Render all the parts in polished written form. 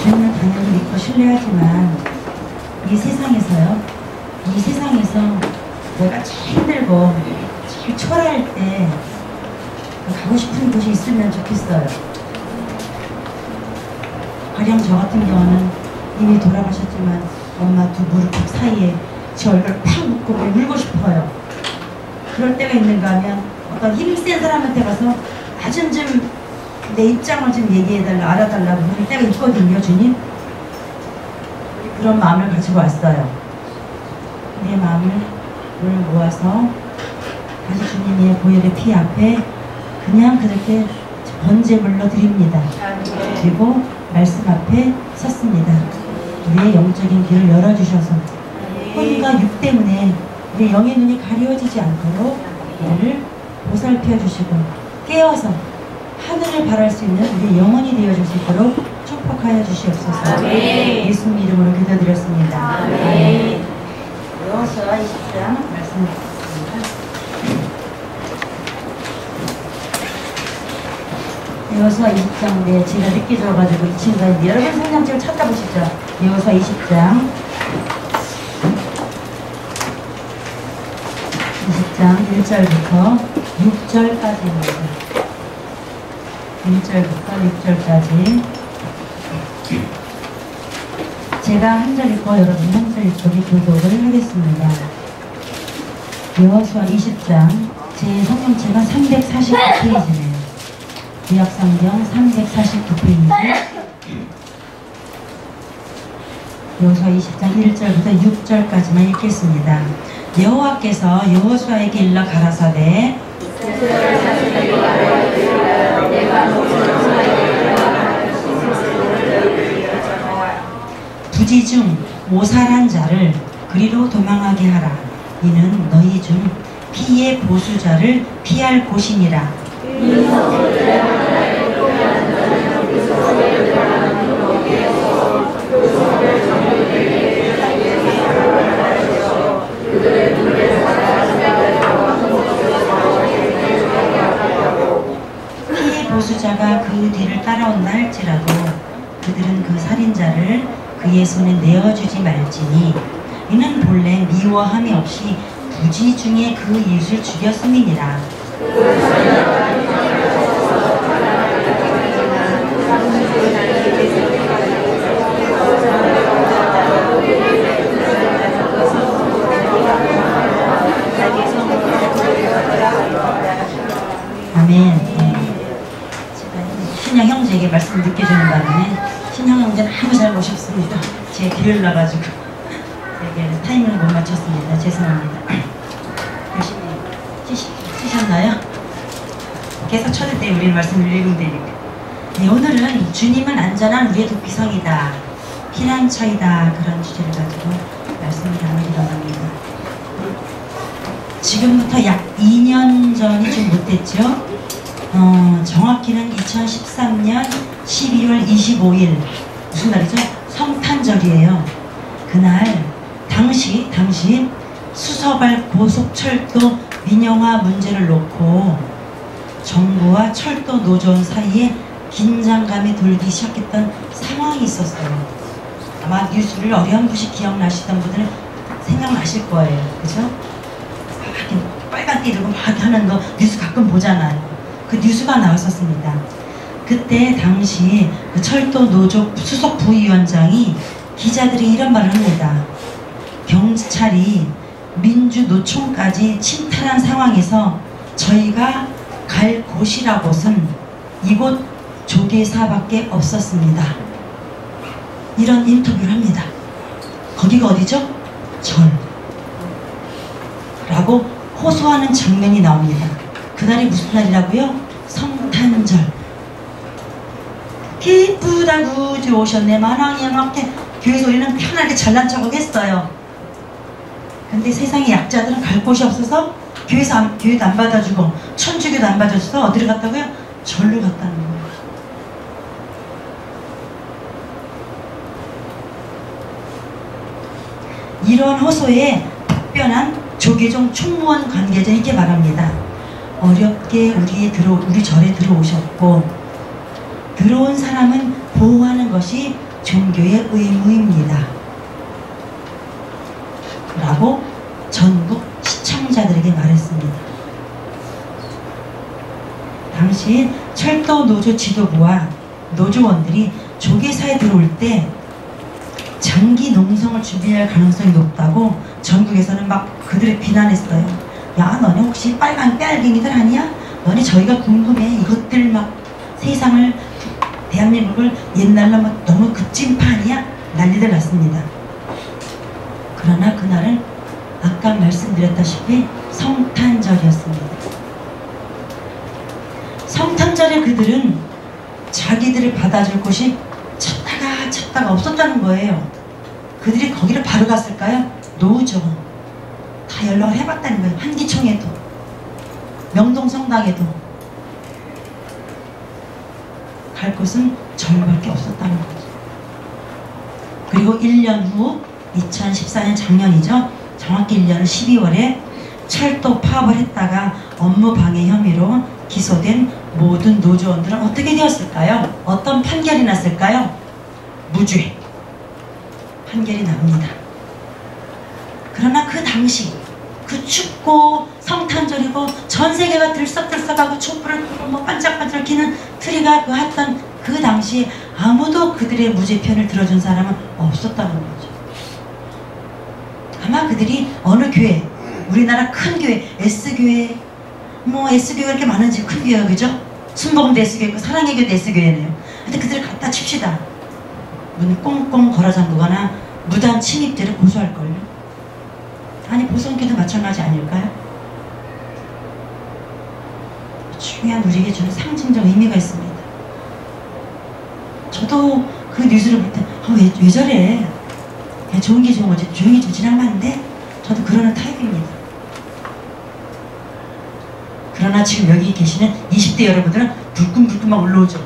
주님을 당연히 믿고 신뢰하지만 이 세상에서 내가 제일 힘들고 제일 초라할 때 가고 싶은 곳이 있으면 좋겠어요. 가령 저 같은 경우는 이미 돌아가셨지만 엄마 두 무릎 사이에 제 얼굴을 팍 묶고 울고 싶어요. 그럴 때가 있는가 하면 어떤 힘센 사람한테 가서 좀 내 입장을 좀 얘기해달라, 알아달라고 하는 때가 있거든요. 주님, 그런 마음을 가지고 왔어요. 내 마음을 모아서 다시 주님의 보혈의 피 앞에 그냥 그렇게 번제물로 드립니다. 그리고 말씀 앞에 섰습니다. 우리의 영적인 길을 열어주셔서 혼과 육 때문에 우리 영의 눈이 가려지지 않도록 우리를 보살펴 주시고 깨어서 하늘을 바랄 수 있는 우리 영혼이 되어줄 수 있도록 축복하여 주시옵소서. 예수님 이름으로 기도드렸습니다. 아멘. 여호수아 20장 말씀 드리겠습니다. 여호수아 20장 네, 제가 늦게 들어가지고 이 친구가 여러분 성경책을 찾아보시죠. 여호수아 20장 1절부터 6절까지입니다. 1절부터 6절까지 제가 한 절 읽고 여러분 한 절 읽고 교독을 하겠습니다. 여호수아 20장 제 성경책은 349페이지네요. 구약성경 349페이지 여호수아 20장 1절부터 6절까지만 읽겠습니다. 여호와께서 여호수아에게 일러 가라사대 부지 중 오살한 자를 그리로 도망하게 하라. 이는 너희 중 피의 보수자를 피할 곳이니라. 피의 보수자가 그 뒤를 따라온다 할지라도 그들은 그 살인자를 그의 손에 내어주지 말지니 이는 본래 미워함이 없이 부지 중에 그 이웃을 죽였음이니라. 아멘. 신영 형제에게 말씀 늦게 주는 바람에 신영 형제는 아무 잘못이 없습니다. 제가 길을 나가지고 제가 타이밍을 못 맞췄습니다. 죄송합니다. 열심히 치셨나요? 계속 쳐줄 때 우리 말씀을 읽으면 되니까. 네, 오늘은 주님은 안전한 우리의 도피성이다, 피난처이다, 그런 주제를 가지고 말씀을 나누기로 합니다. 지금부터 약 2년 전이 좀 못됐죠? 정확히는 2013년 12월 25일 무슨 날이죠? 성탄절이에요. 그날 당시 수서발 고속철도 민영화 문제를 놓고 정부와 철도 노조원 사이에 긴장감이 돌기 시작했던 상황이 있었어요. 아마 뉴스를 어렴풋이 기억나시던 분들은 생각나실 거예요. 그죠? 빨간 띠 들고 막 하는 거 뉴스 가끔 보잖아요. 그 뉴스가 나왔었습니다. 그때 당시 그 철도 노조 수석 부위원장이 기자들이 이런 말을 합니다. 경찰이 민주노총까지 침탈한 상황에서 저희가 갈 곳이라 곳은 이곳 조계사밖에 없었습니다. 이런 인터뷰를 합니다. 거기가 어디죠? 절 라고 호소하는 장면이 나옵니다. 그날이 무슨 날이라고요? 성탄절. 기쁘다구 오셨네 만왕이 이렇게 교회에서 우리는 편하게 잘난 척을 했어요. 근데 세상의 약자들은 갈 곳이 없어서 교회도 안 받아주고 천주교도 안 받아줘서 어디를 갔다고요? 절로 갔다는 거예요. 이런 호소에 답변한 조계종 총무원 관계자는 이렇게 말합니다. 어렵게 우리 절에 들어오셨고 들어온 사람은 보호하는 것이 종교의 의무입니다. 라고 전국 시청자들에게 말했습니다. 당시 철도 노조 지도부와 노조원들이 조계사에 들어올 때 장기 농성을 준비할 가능성이 높다고 전국에서는 막 그들을 비난했어요. 야, 너네 혹시 빨간 빨갱이들 아니야? 너네 저희가 궁금해. 이것들 막 세상을, 대한민국을 옛날로 막 너무 급진파 아니야? 난리들 났습니다. 그러나 그날은 아까 말씀드렸다시피 성탄절이었습니다. 성탄절에 그들은 자기들을 받아줄 곳이 찾다가 없었다는 거예요. 그들이 거기를 바로 갔을까요? 노죠. 다 연락을 해봤다는 거예요. 한기총에도, 명동성당에도 갈 곳은 저희밖에 없었다는 거죠. 그리고 1년 후 2014년 작년이죠. 정확히 1년 12월에 철도 파업을 했다가 업무 방해 혐의로 기소된 모든 노조원들은 어떻게 되었을까요? 어떤 판결이 났을까요? 무죄 판결이 납니다. 그러나 그 당시 그 춥고 성탄절이고 전 세계가 들썩들썩하고 촛불을 끄고 뭐 반짝반짝 키는 트리가 그 했던 그 당시에 아무도 그들의 무죄편을 들어준 사람은 없었다는 거죠. 아마 그들이 어느 교회, 우리나라 큰 교회, S교회, 뭐 S교회가 이렇게 많은지 큰 교회가, 그죠? 순복음도 S교회고 사랑의 교회도 S교회네요. 근데 그들을 갖다 칩시다. 문을 꽁꽁 걸어 잠그거나 무단 침입죄를 고소할걸요. 아니, 보성교도 마찬가지 아닐까요? 중요한 우리에게 주는 상징적 의미가 있습니다. 저도 그 뉴스를 볼 때 왜 저래? 그냥 좋은 게 좋은 거지, 조용히 좀 지나가면 안 돼? 저도 그러는 타입입니다. 그러나 지금 여기 계시는 20대 여러분들은 불끈불끈 막 올라오죠.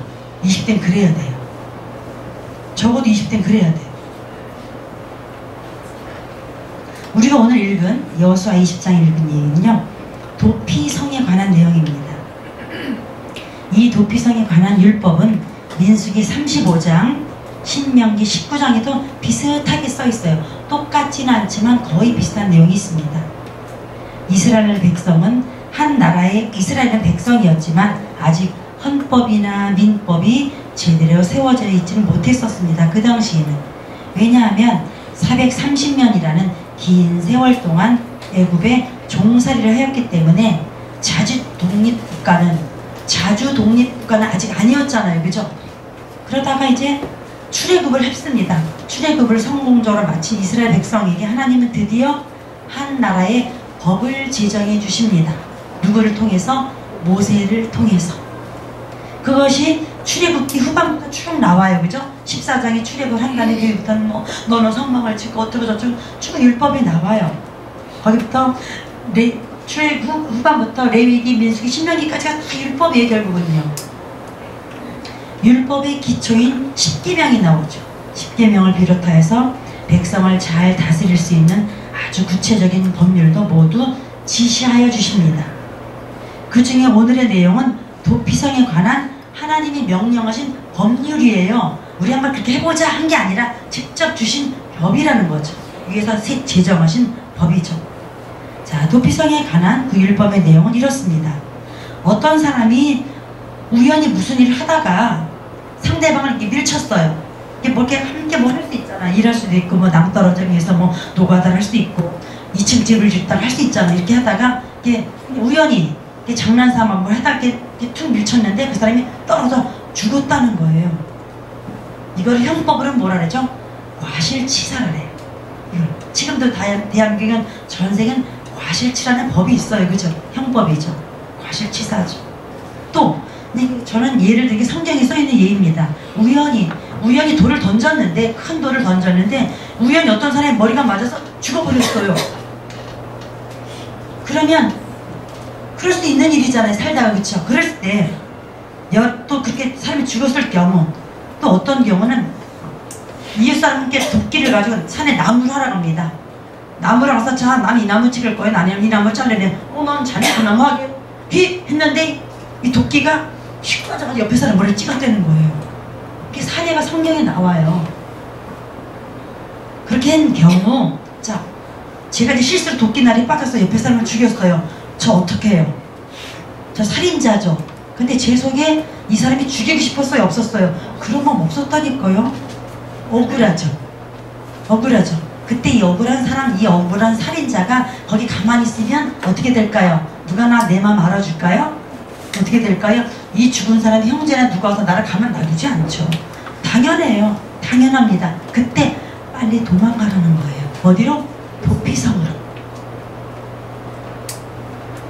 20대는 그래야 돼요. 적어도 20대는 그래야 돼요. 우리가 오늘 읽은 여호수아 20장에 읽은 얘기는요, 도피성에 관한 내용입니다. 이 도피성에 관한 율법은 민수기 35장, 신명기 19장에도 비슷하게 써 있어요. 똑같지는 않지만 거의 비슷한 내용이 있습니다. 이스라엘 백성은 한 나라의 이스라엘은 백성이었지만 아직 헌법이나 민법이 제대로 세워져 있지는 못했었습니다. 그 당시에는. 왜냐하면 430년이라는 긴 세월 동안 애굽에 종살이를 하였기 때문에 자주 독립국가는 아직 아니었잖아요. 그죠? 그러다가 이제 출애굽을 했습니다. 출애굽을 성공적으로 마친 이스라엘 백성에게 하나님은 드디어 한 나라의 법을 제정해 주십니다. 누구를 통해서? 모세를 통해서. 그것이 출애굽기 후반부터 쭉 나와요. 그죠? 14장에 출애굽을 한다는 뒤부터는 뭐 너는 성막을 짓고 어쩌고 저쩌고 쭉 율법이 나와요. 거기부터 출애굽 후반부터 레위기, 민수기, 신명기까지가 다 율법이에요. 결국은요. 율법의 기초인 십계명이 나오죠. 십계명을 비롯하여서 백성을 잘 다스릴 수 있는 아주 구체적인 법률도 모두 지시하여 주십니다. 그 중에 오늘의 내용은 도피성에 관한 하나님이 명령하신 법률이에요. 우리 한번 그렇게 해보자 한 게 아니라 직접 주신 법이라는 거죠. 위에서 제정하신 법이죠. 자, 도피성에 관한 그 율법의 내용은 이렇습니다. 어떤 사람이 우연히 무슨 일을 하다가 상대방을 이렇게 밀쳤어요. 이게 뭐 이렇게 함께 뭐 할 수 있잖아. 일할 수도 있고, 뭐 낭떠러지에서 뭐 노가다를 할 수도 있고, 2층 집을 짓다가 할 수 있잖아. 이렇게 하다가 이게 우연히 이게 장난삼아 뭐 하다가 이렇게 툭 밀쳤는데 그 사람이 떨어져 죽었다는 거예요. 이걸 형법으로는 뭐라 그러죠? 과실치사를 해요. 지금도 대한민국은 전 세계는 과실치라는 법이 있어요. 그죠? 형법이죠. 과실치사죠. 또 저는 예를 들게 성경에 써있는 예입니다. 우연히 돌을 던졌는데, 큰 돌을 던졌는데 우연히 어떤 사람의 머리가 맞아서 죽어버렸어요. 그러면 그럴 수도 있는 일이잖아요. 살다가. 그쵸? 그럴 때 또 그렇게 사람이 죽었을 경우, 또 어떤 경우는 이웃사람께 도끼를 가지고 산에 나무를 하라 합니다. 나무를 와서 자, 난 이 나무 찍을 거야. 나는 이 나무 잘라내. 넌 자네 그 나무 하게. 휘! 했는데 이 도끼가 휙 빠져가지고 옆에 사람 머리를 찍었다는 거예요. 그게 사례가 성경에 나와요. 된 경우, 자, 제가 이제 실수로 도끼날이 빠져서 옆에 사람을 죽였어요. 저 어떻게 해요? 저 살인자죠. 근데 제 속에 이 사람이 죽이고 싶었어요? 없었어요? 그런 건 없었다니까요. 억울하죠. 억울하죠. 그때 이 억울한 사람, 이 억울한 살인자가 거기 가만히 있으면 어떻게 될까요? 누가 내 맘 알아줄까요? 어떻게 될까요? 이 죽은 사람이 형제나 누가 와서 나를 가만 놔두지 않죠. 당연해요. 당연합니다. 그때 빨리 도망가라는 거예요. 어디로? 도피성으로.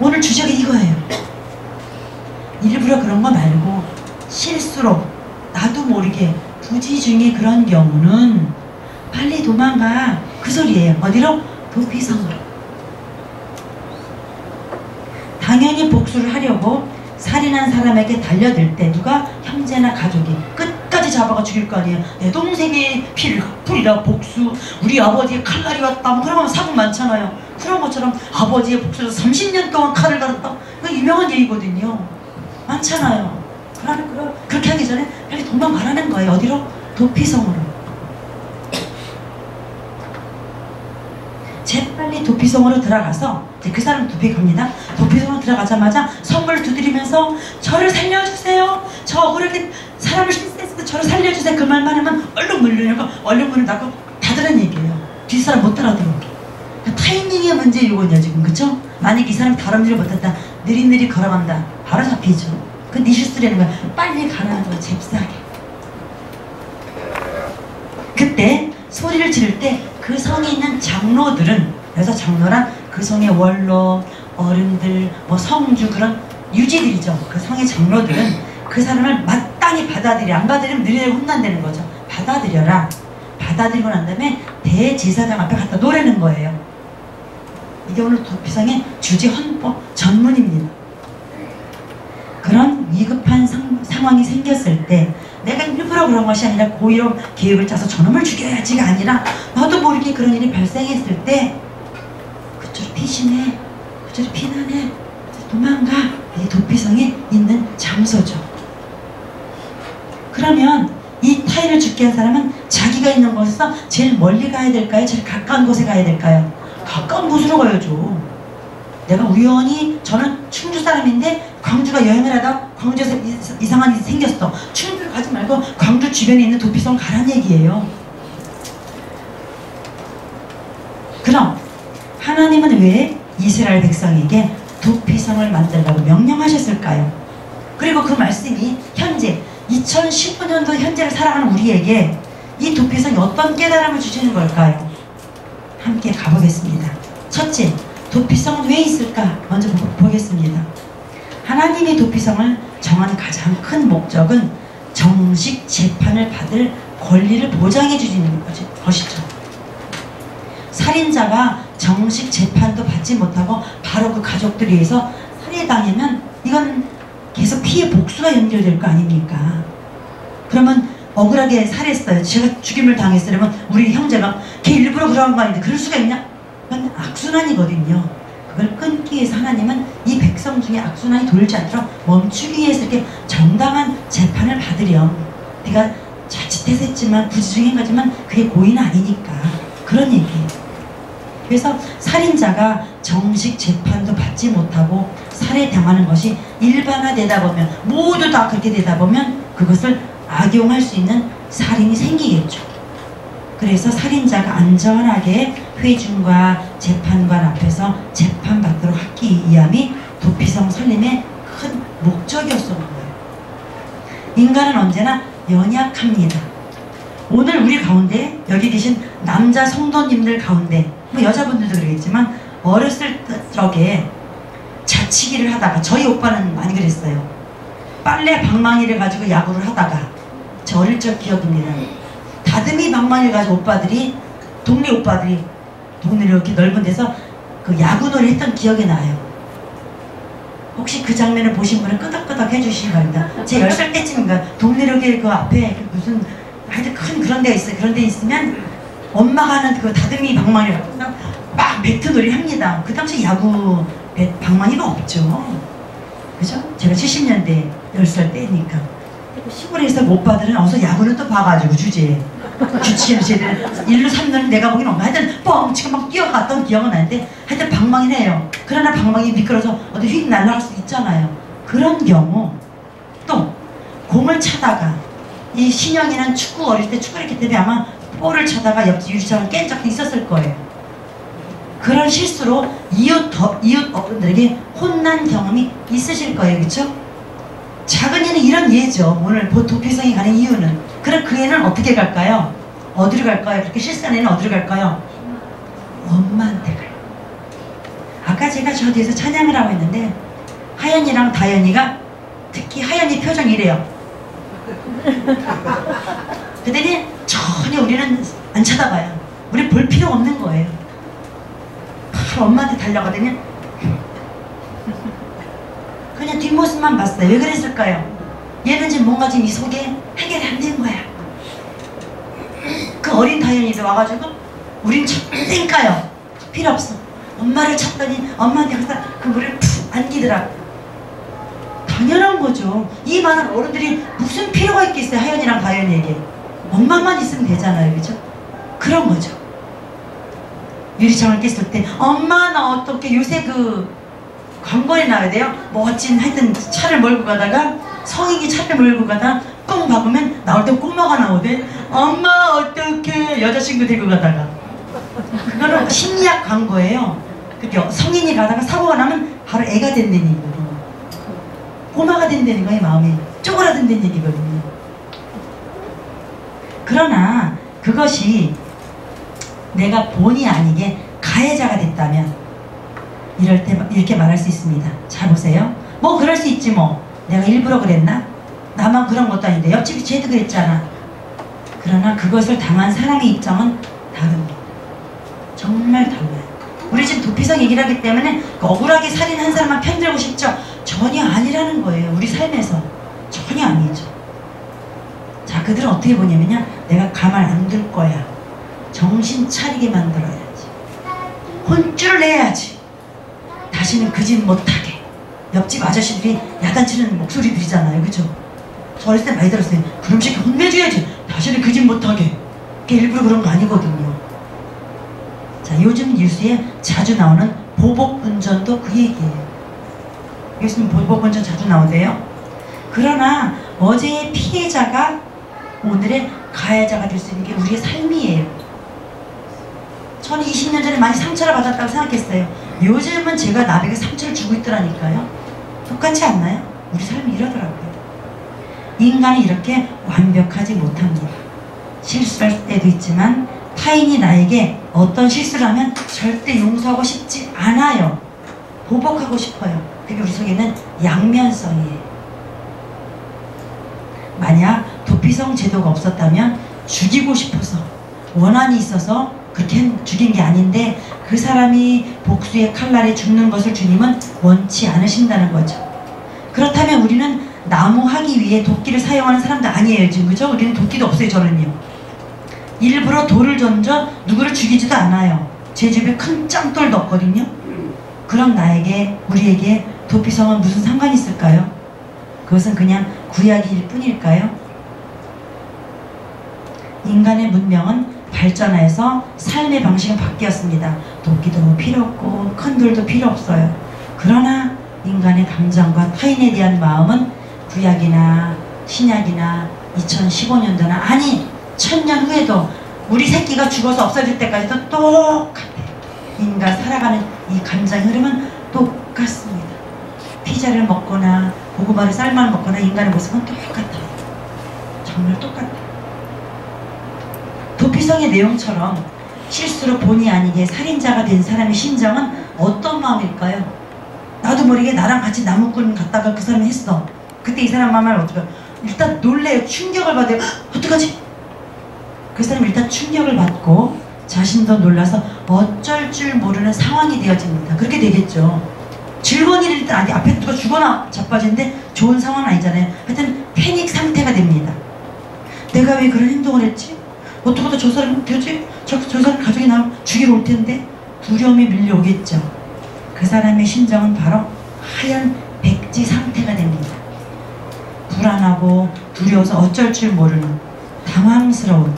오늘 주제가 이거예요. 일부러 그런 거 말고 실수로 나도 모르게 부지 중에 그런 경우는 빨리 도망가, 그 소리예요. 어디로? 도피성으로. 당연히 복수를 하려고 살인한 사람에게 달려들 때 누가? 형제나 가족이 끝까지 잡아가 죽일 거 아니에요. 내 동생의 피를 뿌리라 복수, 우리 아버지의 칼날이 왔다, 뭐 그런 거 사고 많잖아요. 그런 것처럼 아버지의 복수로 30년 동안 칼을 갈았다, 그 유명한 얘기거든요. 많잖아요. 그렇게 하기 전에 빨리 도망가라는 거예요. 어디로? 도피성으로. 재빨리 도피성으로 들어가서 이제 그 사람 도피 갑니다. 도피성으로 들어가자마자 선물을 두드리면서 저를 살려주세요. 저 억울하게 사람을 실수했을 때 저를 살려주세요. 그 말만 하면 얼른 문을 열고 얼른 문을 닫고 닫으라는 얘기예요. 뒷사람 못 따라들어오게. 타이밍의 문제 이거냐 지금, 그쵸? 만약 이 사람이 다름질을 못했다, 느릿느릿 걸어간다, 바로 잡히죠. 그 네 실수라는 거야. 빨리 가라는 거야. 잽싸게. 그때 소리를 지를 때 그 성에 있는 장로들은, 그래서 장로란 그 성의 원로, 어른들, 뭐 성주, 그런 유지들이죠. 그 성의 장로들은 그 사람을 마땅히 받아들여. 안 받아들이면 느리게 혼난다는 거죠. 받아들여라. 받아들이고 난 다음에 대제사장 앞에 갖다 놓으라는 거예요. 이게 오늘 도피성의 주제 헌법 전문입니다. 그런 위급한 상황이 생겼을 때 내가 일부러 그런 것이 아니라 고의로 계획을 짜서 저놈을 죽여야지가 아니라 나도 모르게 그런 일이 발생했을 때 그쪽으로 피신해, 그쪽으로 피난해, 도망가. 이게 도피성에 있는 장소죠. 그러면 이 타인을 죽게 한 사람은 자기가 있는 곳에서 제일 멀리 가야 될까요? 제일 가까운 곳에 가야 될까요? 가까운 곳으로 가야죠. 내가 우연히, 저는 충주 사람인데 광주가 여행을 하다 광주에서 이상한 일이 생겼어. 충주를 가지 말고 광주 주변에 있는 도피성 가란 얘기예요. 그럼 하나님은 왜 이스라엘 백성에게 도피성을 만들라고 명령하셨을까요? 그리고 그 말씀이 현재 2015년도 현재를 살아가는 우리에게 이 도피성이 어떤 깨달음을 주시는 걸까요? 함께 가보겠습니다. 첫째, 도피성은 왜 있을까? 먼저 보겠습니다. 하나님의 도피성을 정한 가장 큰 목적은 정식 재판을 받을 권리를 보장해 주시는 것이죠. 살인자가 정식 재판도 받지 못하고 바로 그 가족들에 의해서 살해당하면 이건 계속 피해 복수가 연결될 거 아닙니까? 그러면 억울하게 살했어요. 제가 죽임을 당했으려면 우리 형제가 걔 일부러 그런 거 아닌데 그럴 수가 있냐? 그건 악순환이거든요. 그걸 끊기 위해서 하나님은 이 백성 중에 악순환이 돌지 않도록 멈추기 위해서 이렇게 정당한 재판을 받으렴. 네가 자칫해서 했지만 부지중인 거지만 그게 고의는 아니니까. 그런 얘기예요. 그래서 살인자가 정식 재판도 받지 못하고 살해당하는 것이 일반화되다 보면, 모두 다 그렇게 되다 보면 그것을 악용할 수 있는 살인이 생기겠죠. 그래서 살인자가 안전하게 회중과 재판관 앞에서 재판받도록 하기 위함이 도피성 설립의 큰 목적이었던 거예요. 인간은 언제나 연약합니다. 오늘 우리 가운데 여기 계신 남자 성도님들 가운데, 뭐 여자분들도 그러겠지만 어렸을 적에 자치기를 하다가, 저희 오빠는 많이 그랬어요. 빨래 방망이를 가지고 야구를 하다가, 저 어릴 적 기억입니다. 다듬이 방망이를 가지고 오빠들이, 동네 오빠들이 동네를 이렇게 넓은 데서 그 야구놀이 했던 기억이 나요. 혹시 그 장면을 보신 분은 끄덕끄덕 해주시기 바랍니다. 제 10살 때쯤인가 동네역에 그 앞에 무슨 하여튼 큰 그런 데가 있어요. 그런 데 있으면 엄마가 하는 그 다듬이 방망이를 갖고 막 배트놀이 합니다. 그 당시 야구 방망이가 없죠. 그죠? 제가 70년대 10살 때니까. 시골에서 오빠들은 어서 야구는 또 봐가지고 주제에 규칙에는 쟤들 1루 3루는 내가 보기엔 없나. 하여튼 뻥치고 막 뛰어갔던 기억은 나는데 하여튼 방망이는 해요. 그러나 방망이 미끄러져 어디 휙 날아갈 수 있잖아요. 그런 경우 또 공을 차다가 이 신영이는 축구 어릴 때 축구를 했기 때문에 아마 볼을 차다가 옆집 유리창을 깬 적도 있었을 거예요. 그런 실수로 이웃 어른들에게 혼난 경험이 있으실 거예요. 그렇죠? 작은 애는 이런 예죠. 오늘 도피성이 가는 이유는. 그럼 그 애는 어떻게 갈까요? 어디로 갈까요? 그렇게 실수한 애는 어디로 갈까요? 엄마한테 가요. 아까 제가 저 뒤에서 찬양을 하고 있는데 하연이랑 다연이가 특히 하연이 표정이 이래요. 그랬더니 전혀 우리는 안 쳐다봐요. 우리 볼 필요 없는 거예요. 바로 엄마한테 달려가더니 그냥 뒷모습만 봤어요. 왜 그랬을까요? 얘는 지금 뭔가 지금 이 속에 해결이 안 된 거야. 그 어린 다현이도 와가지고 우린 땡까요. 필요 없어. 엄마를 찾더니 엄마한테 가서 그 물을 푹 안기더라. 당연한 거죠. 이 많은 어른들이 무슨 필요가 있겠어요. 하연이랑 다현이에게. 엄마만 있으면 되잖아요. 그죠? 그런 거죠. 유리창을 깼을 때 엄마 나 어떻게 요새 그 광고에 나와야 돼요. 멋진 하여튼 차를 몰고 가다가 성인이 차를 몰고 가다 뻥 박으면 나올 때 꼬마가 나오대. 엄마 어떡해. 여자친구 데리고 가다가 그거는 심리학 광고예요. 그죠? 성인이 가다가 사고가 나면 바로 애가 된다는 얘기거든요. 꼬마가 된다는 거예요. 마음이 쪼그라든다는 얘기거든요. 그러나 그것이 내가 본의 아니게 가해자가 됐다면 이럴 때 이렇게 말할 수 있습니다. 잘 보세요. 뭐 그럴 수 있지 뭐. 내가 일부러 그랬나? 나만 그런 것도 아닌데 옆집이 쟤도 그랬잖아. 그러나 그것을 당한 사람의 입장은 다릅니다. 정말 달라요. 우리 지금 도피성 얘기를 하기 때문에 억울하게 살인한 사람만 편들고 싶죠? 전혀 아니라는 거예요. 우리 삶에서 전혀 아니죠. 자, 그들은 어떻게 보냐면요, 내가 가만 안 둘 거야. 정신 차리게 만들어야지. 혼쭐을 내야지. 다시는 그 짓 못하게. 옆집 아저씨들이 야단치는 목소리들이잖아요. 그죠? 저 어렸을 때 많이 들었어요. 그럼 새끼 혼내줘야지. 다시는 그 짓 못하게. 그게 일부러 그런 거 아니거든요. 자, 요즘 뉴스에 자주 나오는 보복운전도 그 얘기예요. 요즘 보복운전 자주 나오대요. 그러나 어제의 피해자가 오늘의 가해자가 될 수 있는 게 우리의 삶이에요. 저는 20년 전에 많이 상처를 받았다고 생각했어요. 요즘은 제가 나에게 상처를 주고 있더라니까요. 똑같지 않나요? 우리 삶이 이러더라고요. 인간이 이렇게 완벽하지 못합니다. 실수할 때도 있지만 타인이 나에게 어떤 실수를 하면 절대 용서하고 싶지 않아요. 보복하고 싶어요. 그게 우리 속에는 양면성이에요. 만약 도피성 제도가 없었다면 죽이고 싶어서 원한이 있어서 그렇게 죽인 게 아닌데 그 사람이 복수의 칼날에 죽는 것을 주님은 원치 않으신다는 거죠. 그렇다면 우리는 나무하기 위해 도끼를 사용하는 사람도 아니에요. 지금 그죠? 우리는 도끼도 없어요. 저는요. 일부러 돌을 던져 누구를 죽이지도 않아요. 제 집에 큰 짱돌도 없거든요. 그럼 나에게, 우리에게 도피성은 무슨 상관이 있을까요? 그것은 그냥 구약일 뿐일까요? 인간의 문명은 발전해서 삶의 방식은 바뀌었습니다. 도끼도 필요 없고 큰 돌도 필요 없어요. 그러나 인간의 감정과 타인에 대한 마음은 구약이나 신약이나 2015년도나 아니 1000년 후에도 우리 새끼가 죽어서 없어질 때까지도 똑같아요. 인간 살아가는 이 감정의 흐름은 똑같습니다. 피자를 먹거나 고구마를 삶아 먹거나 인간의 모습은 똑같아요. 정말 똑같아요. 도피성의 내용처럼 실수로 본의 아니게 살인자가 된 사람의 심정은 어떤 마음일까요? 나도 모르게 나랑 같이 나무꾼 갔다가 그 사람이 했어. 그때 이 사람 마음을 어떡해? 일단 놀래요. 충격을 받아요. 어떡하지? 그 사람은 일단 충격을 받고 자신도 놀라서 어쩔 줄 모르는 상황이 되어집니다. 그렇게 되겠죠. 즐거운 일일 때 아니 앞에 누가 죽거나 자빠지는데 좋은 상황은 아니잖아요. 하여튼 패닉 상태가 됩니다. 내가 왜 그런 행동을 했지? 어떡하다 저 사람 되지? 저 사람 가족이 나 죽이러 올 텐데 두려움이 밀려오겠죠. 그 사람의 심정은 바로 하얀 백지 상태가 됩니다. 불안하고 두려워서 어쩔 줄 모르는 당황스러운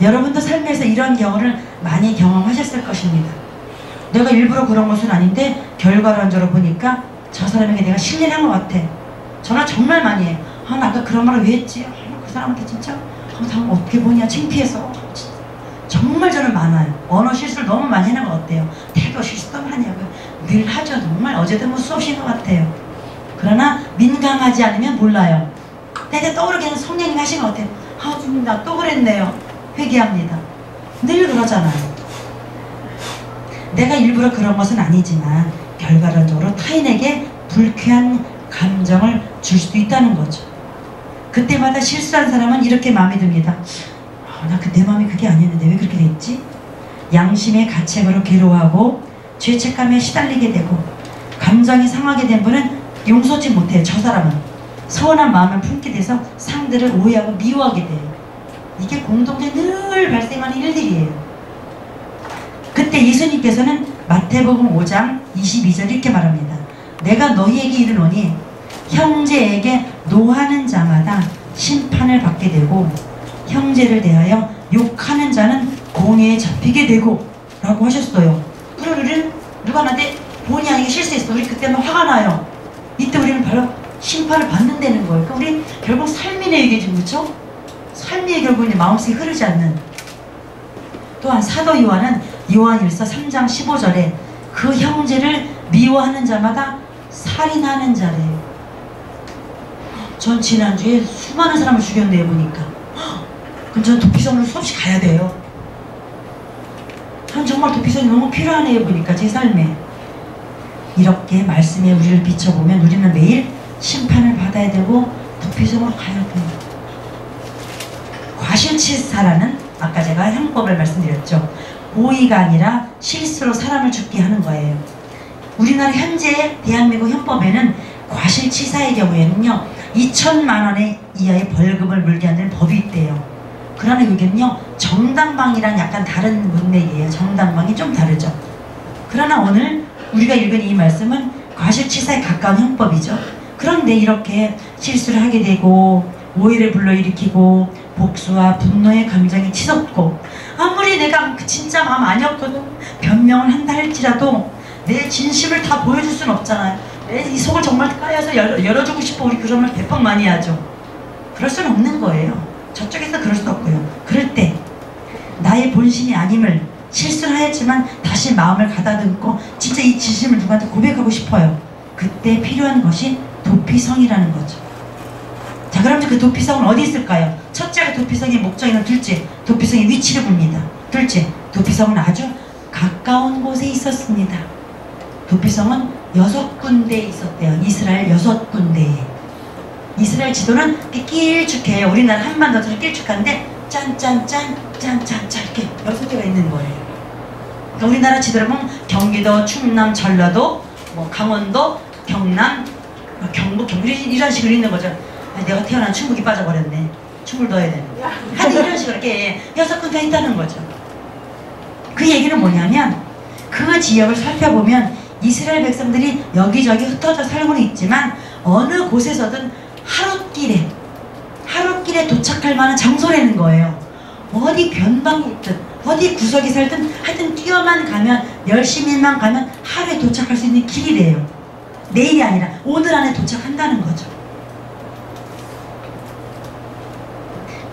여러분도 삶에서 이런 경우를 많이 경험하셨을 것입니다. 내가 일부러 그런 것은 아닌데 결과론적으로 보니까 저 사람에게 내가 실례를 한 것 같아. 전화 정말 많이 해요. 아, 나 아까 그런 말을 왜 했지? 그 사람한테 진짜 다음 어떻게 보냐, 창피해서. 정말 저는 많아요. 언어 실수를 너무 많이 하는 것 같아요. 태교 실수도 많이 하고요. 늘 하죠. 정말 어제도 뭐 수없이 것 같아요. 그러나 민감하지 않으면 몰라요. 내가 떠오르기는 성령님 하신 것 같아요. 아, 좀 나 또 그랬네요. 회개합니다. 늘 그러잖아요. 내가 일부러 그런 것은 아니지만 결과론적으로 타인에게 불쾌한 감정을 줄 수도 있다는 거죠. 그때마다 실수한 사람은 이렇게 마음에 듭니다. 나 내 마음이 그게 아니었는데 왜 그렇게 됐지? 양심의 가책으로 괴로워하고 죄책감에 시달리게 되고 감정이 상하게 된 분은 용서치 못해요. 저 사람은 서운한 마음을 품게 돼서 상대를 오해하고 미워하게 돼요. 이게 공동체 늘 발생하는 일들이에요. 그때 예수님께서는 마태복음 5장 22절 이렇게 말합니다. 내가 너희에게 이르노니 형제에게 노하는 자마다 심판을 받게 되고 형제를 대하여 욕하는 자는 공회에 잡히게 되고 라고 하셨어요. 우리는 누가 나한테 본의 아니게 실수했어. 우리 그때는 화가 나요. 이때 우리는 바로 심판을 받는다는 거예요. 그러니까 우리 결국 삶이네 이게 지금, 그렇죠? 삶이 결국 이제 마음속에 흐르지 않는. 또한 사도 요한은 요한일서 3장 15절에 그 형제를 미워하는 자마다 살인하는 자래요. 전 지난주에 수많은 사람을 죽였네요 보니까. 그럼 전 도피성으로 수없이 가야 돼요. 전 정말 도피성이 너무 필요하네요 보니까 제 삶에. 이렇게 말씀에 우리를 비춰보면 우리는 매일 심판을 받아야 되고 도피성으로 가야 돼요. 과실치사라는 아까 제가 형법을 말씀드렸죠. 고의가 아니라 실수로 사람을 죽게 하는 거예요. 우리나라 현재 대한민국 형법에는 과실치사의 경우에는요 2천만 원의 이하의 벌금을 물게 하는 법이 있대요. 그러나 여기는요 정당방위랑 약간 다른 문맥이에요. 정당방위 좀 다르죠. 그러나 오늘 우리가 읽은 이 말씀은 과실치사에 가까운 형법이죠. 그런데 이렇게 실수를 하게 되고 오해를 불러일으키고 복수와 분노의 감정이 치솟고 아무리 내가 진짜 마음 아니었거든 변명을 한다 할지라도 내 진심을 다 보여줄 수는 없잖아요. 내 이 속을 정말 까여서 열어주고 싶어. 우리 그런 말 대폭 많이 하죠. 그럴 수는 없는 거예요. 저쪽에서 그럴 수 없고요. 그럴 때 나의 본심이 아님을 실수를 하였지만 다시 마음을 가다듬고 진짜 이 진심을 누구한테 고백하고 싶어요. 그때 필요한 것이 도피성이라는 거죠. 자, 그럼 그 도피성은 어디 있을까요? 첫째가 도피성의 목적이나 둘째 도피성의 위치를 봅니다. 둘째 도피성은 아주 가까운 곳에 있었습니다. 도피성은 6군데에 있었대요. 이스라엘 6군데에. 이스라엘 지도는 길쭉해요. 우리나라 한반도처럼 길쭉한데 짠짠짠 짠짠짠 이렇게 6개가 있는 거예요. 그러니까 우리나라 지도를 보면 경기도, 충남, 전라도, 뭐 강원도, 경남, 경북, 경북 이런 식으로 있는 거죠. 아니, 내가 태어난 충북이 빠져버렸네. 충북을 넣어야 되는. 하여튼 이런 식으로 이렇게 6군데가 있다는 거죠. 그 얘기는 뭐냐면 그 지역을 살펴보면 이스라엘 백성들이 여기저기 흩어져 살고는 있지만 어느 곳에서든 하룻길에 도착할 만한 장소라는 거예요. 어디 변방에 있든 어디 구석에 살든 하여튼 뛰어만 가면 열심히만 가면 하루에 도착할 수 있는 길이래요. 내일이 아니라 오늘 안에 도착한다는 거죠.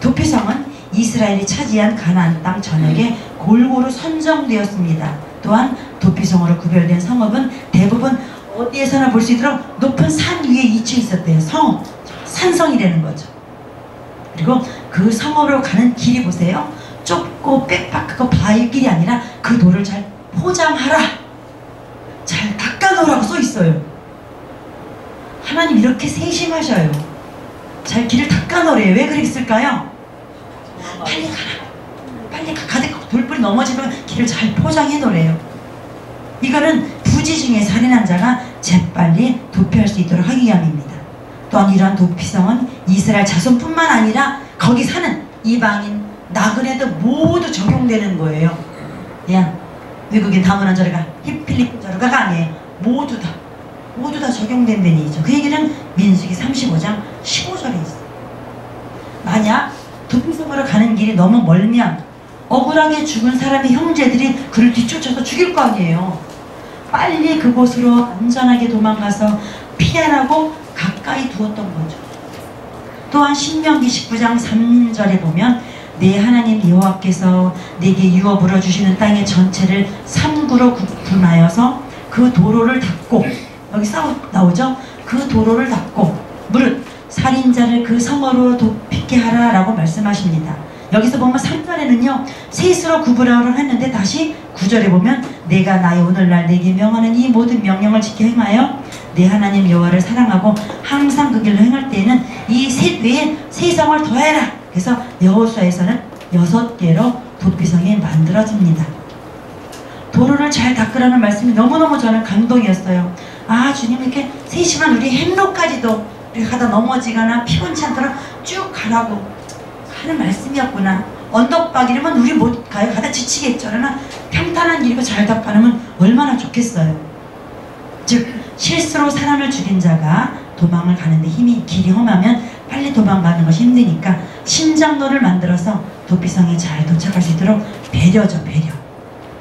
도피성은 이스라엘이 차지한 가나안 땅 전역에 골고루 선정되었습니다. 또한 도피성으로 구별된 성읍은 대부분 어디에서나 볼 수 있도록 높은 산 위에 위치해 있었대요. 성읍, 산성이라는 거죠. 그리고 그 성읍으로 가는 길이 보세요. 좁고 빽빽하고 바위길이 아니라 그 돌을 잘 포장하라, 잘 닦아놓으라고 써 있어요. 하나님 이렇게 세심하셔요. 잘 길을 닦아놓으래요. 왜 그랬을까요? 빨리 가라, 빨리 가득 돌불이 넘어지면 길을 잘 포장해 놓으래요. 이거는 부지 중에 살인한 자가 재빨리 도피할 수 있도록 하기 위함입니다. 또한 이러한 도피성은 이스라엘 자손뿐만 아니라 거기 사는 이방인, 나그네도 모두 적용되는 거예요. 그냥 외국인 다문화 저리가, 필리핀 저리가가 아니에요. 모두 다 적용된 데이죠. 그 얘기는 민수기 35장 15절에 있어요. 만약 도피성으로 가는 길이 너무 멀면 억울하게 죽은 사람의 형제들이 그를 뒤쫓아서 죽일 거 아니에요. 빨리 그곳으로 안전하게 도망가서 피하라고 가까이 두었던 거죠. 또한 신명기 19장 3절에 보면 내 하나님 여호와께서 내게 유업으로 주시는 땅의 전체를 3구로 분하여서 그 도로를 닫고, 여기 나오죠? 그 도로를 닫고 무릇 살인자를 그 성으로 돕게 하라 라고 말씀하십니다. 여기서 보면 3절에는요 셋으로 구분하라고 했는데, 다시 9절에 보면 내가 나의 오늘날 내게 명하는 이 모든 명령을 지켜 행하여 내 하나님 여호와를 사랑하고 항상 그 길로 행할 때에는 이 셋 외에 세 성을 더해라. 그래서 여호수아에서는 6개로 도피성이 만들어집니다. 도로를 잘 닦으라는 말씀이 너무너무 저는 감동이었어요. 아, 주님 이렇게 3시간 우리 행로까지도 우리 가다 넘어지거나 피곤치 않도록 쭉 가라고 하는 말씀이었구나. 언덕박이라면 우리 못 가요. 가다 지치겠죠. 그러나 평탄한 길이고 잘 닦아놓으면 얼마나 좋겠어요. 즉 실수로 사람을 죽인 자가 도망을 가는데 길이 험하면 빨리 도망가는 것이 힘드니까 신장로를 만들어서 도피성에 잘 도착할 수 있도록 배려죠, 배려.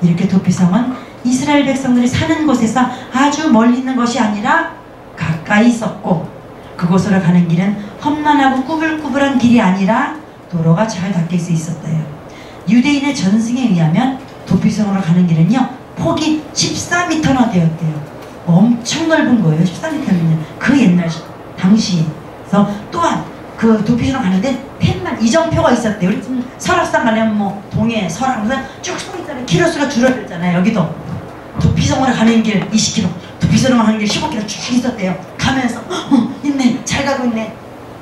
이렇게 도피성은 이스라엘 백성들이 사는 곳에서 아주 멀리 있는 것이 아니라 가까이 있었고, 그곳으로 가는 길은 험난하고 꾸불꾸불한 길이 아니라 도로가 잘 닦일 수 있었대요. 유대인의 전승에 의하면 도피성으로 가는 길은요 폭이 14m나 되었대요. 엄청 넓은 거예요. 14m면 그 옛날 당시에서. 또한 그 도피성으로 가는데 팻말 이정표가 있었대요. 우리 지금 설악산 가려면 뭐 동해, 설악 무슨 쭉 써있잖아요. 키로수가 줄어들잖아요. 여기도 도피성으로 가는 길 20km, 도피성으로 가는 길 15km 쭉 있었대요. 가면서 있네, 잘 가고 있네,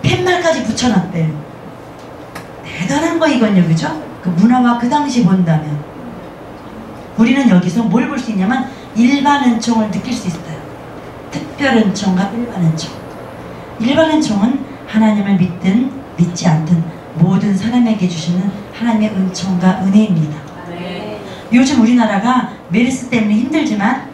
팻말까지 붙여놨대요. 대단한 거 이건요, 그죠? 그 문화와 그 당시 본다면 우리는 여기서 뭘 볼 수 있냐면 일반 은총을 느낄 수 있어요. 특별 은총과 일반 은총. 일반 은총은 하나님을 믿든 믿지 않든 모든 사람에게 주시는 하나님의 은총과 은혜입니다. 네. 요즘 우리나라가 메르스 때문에 힘들지만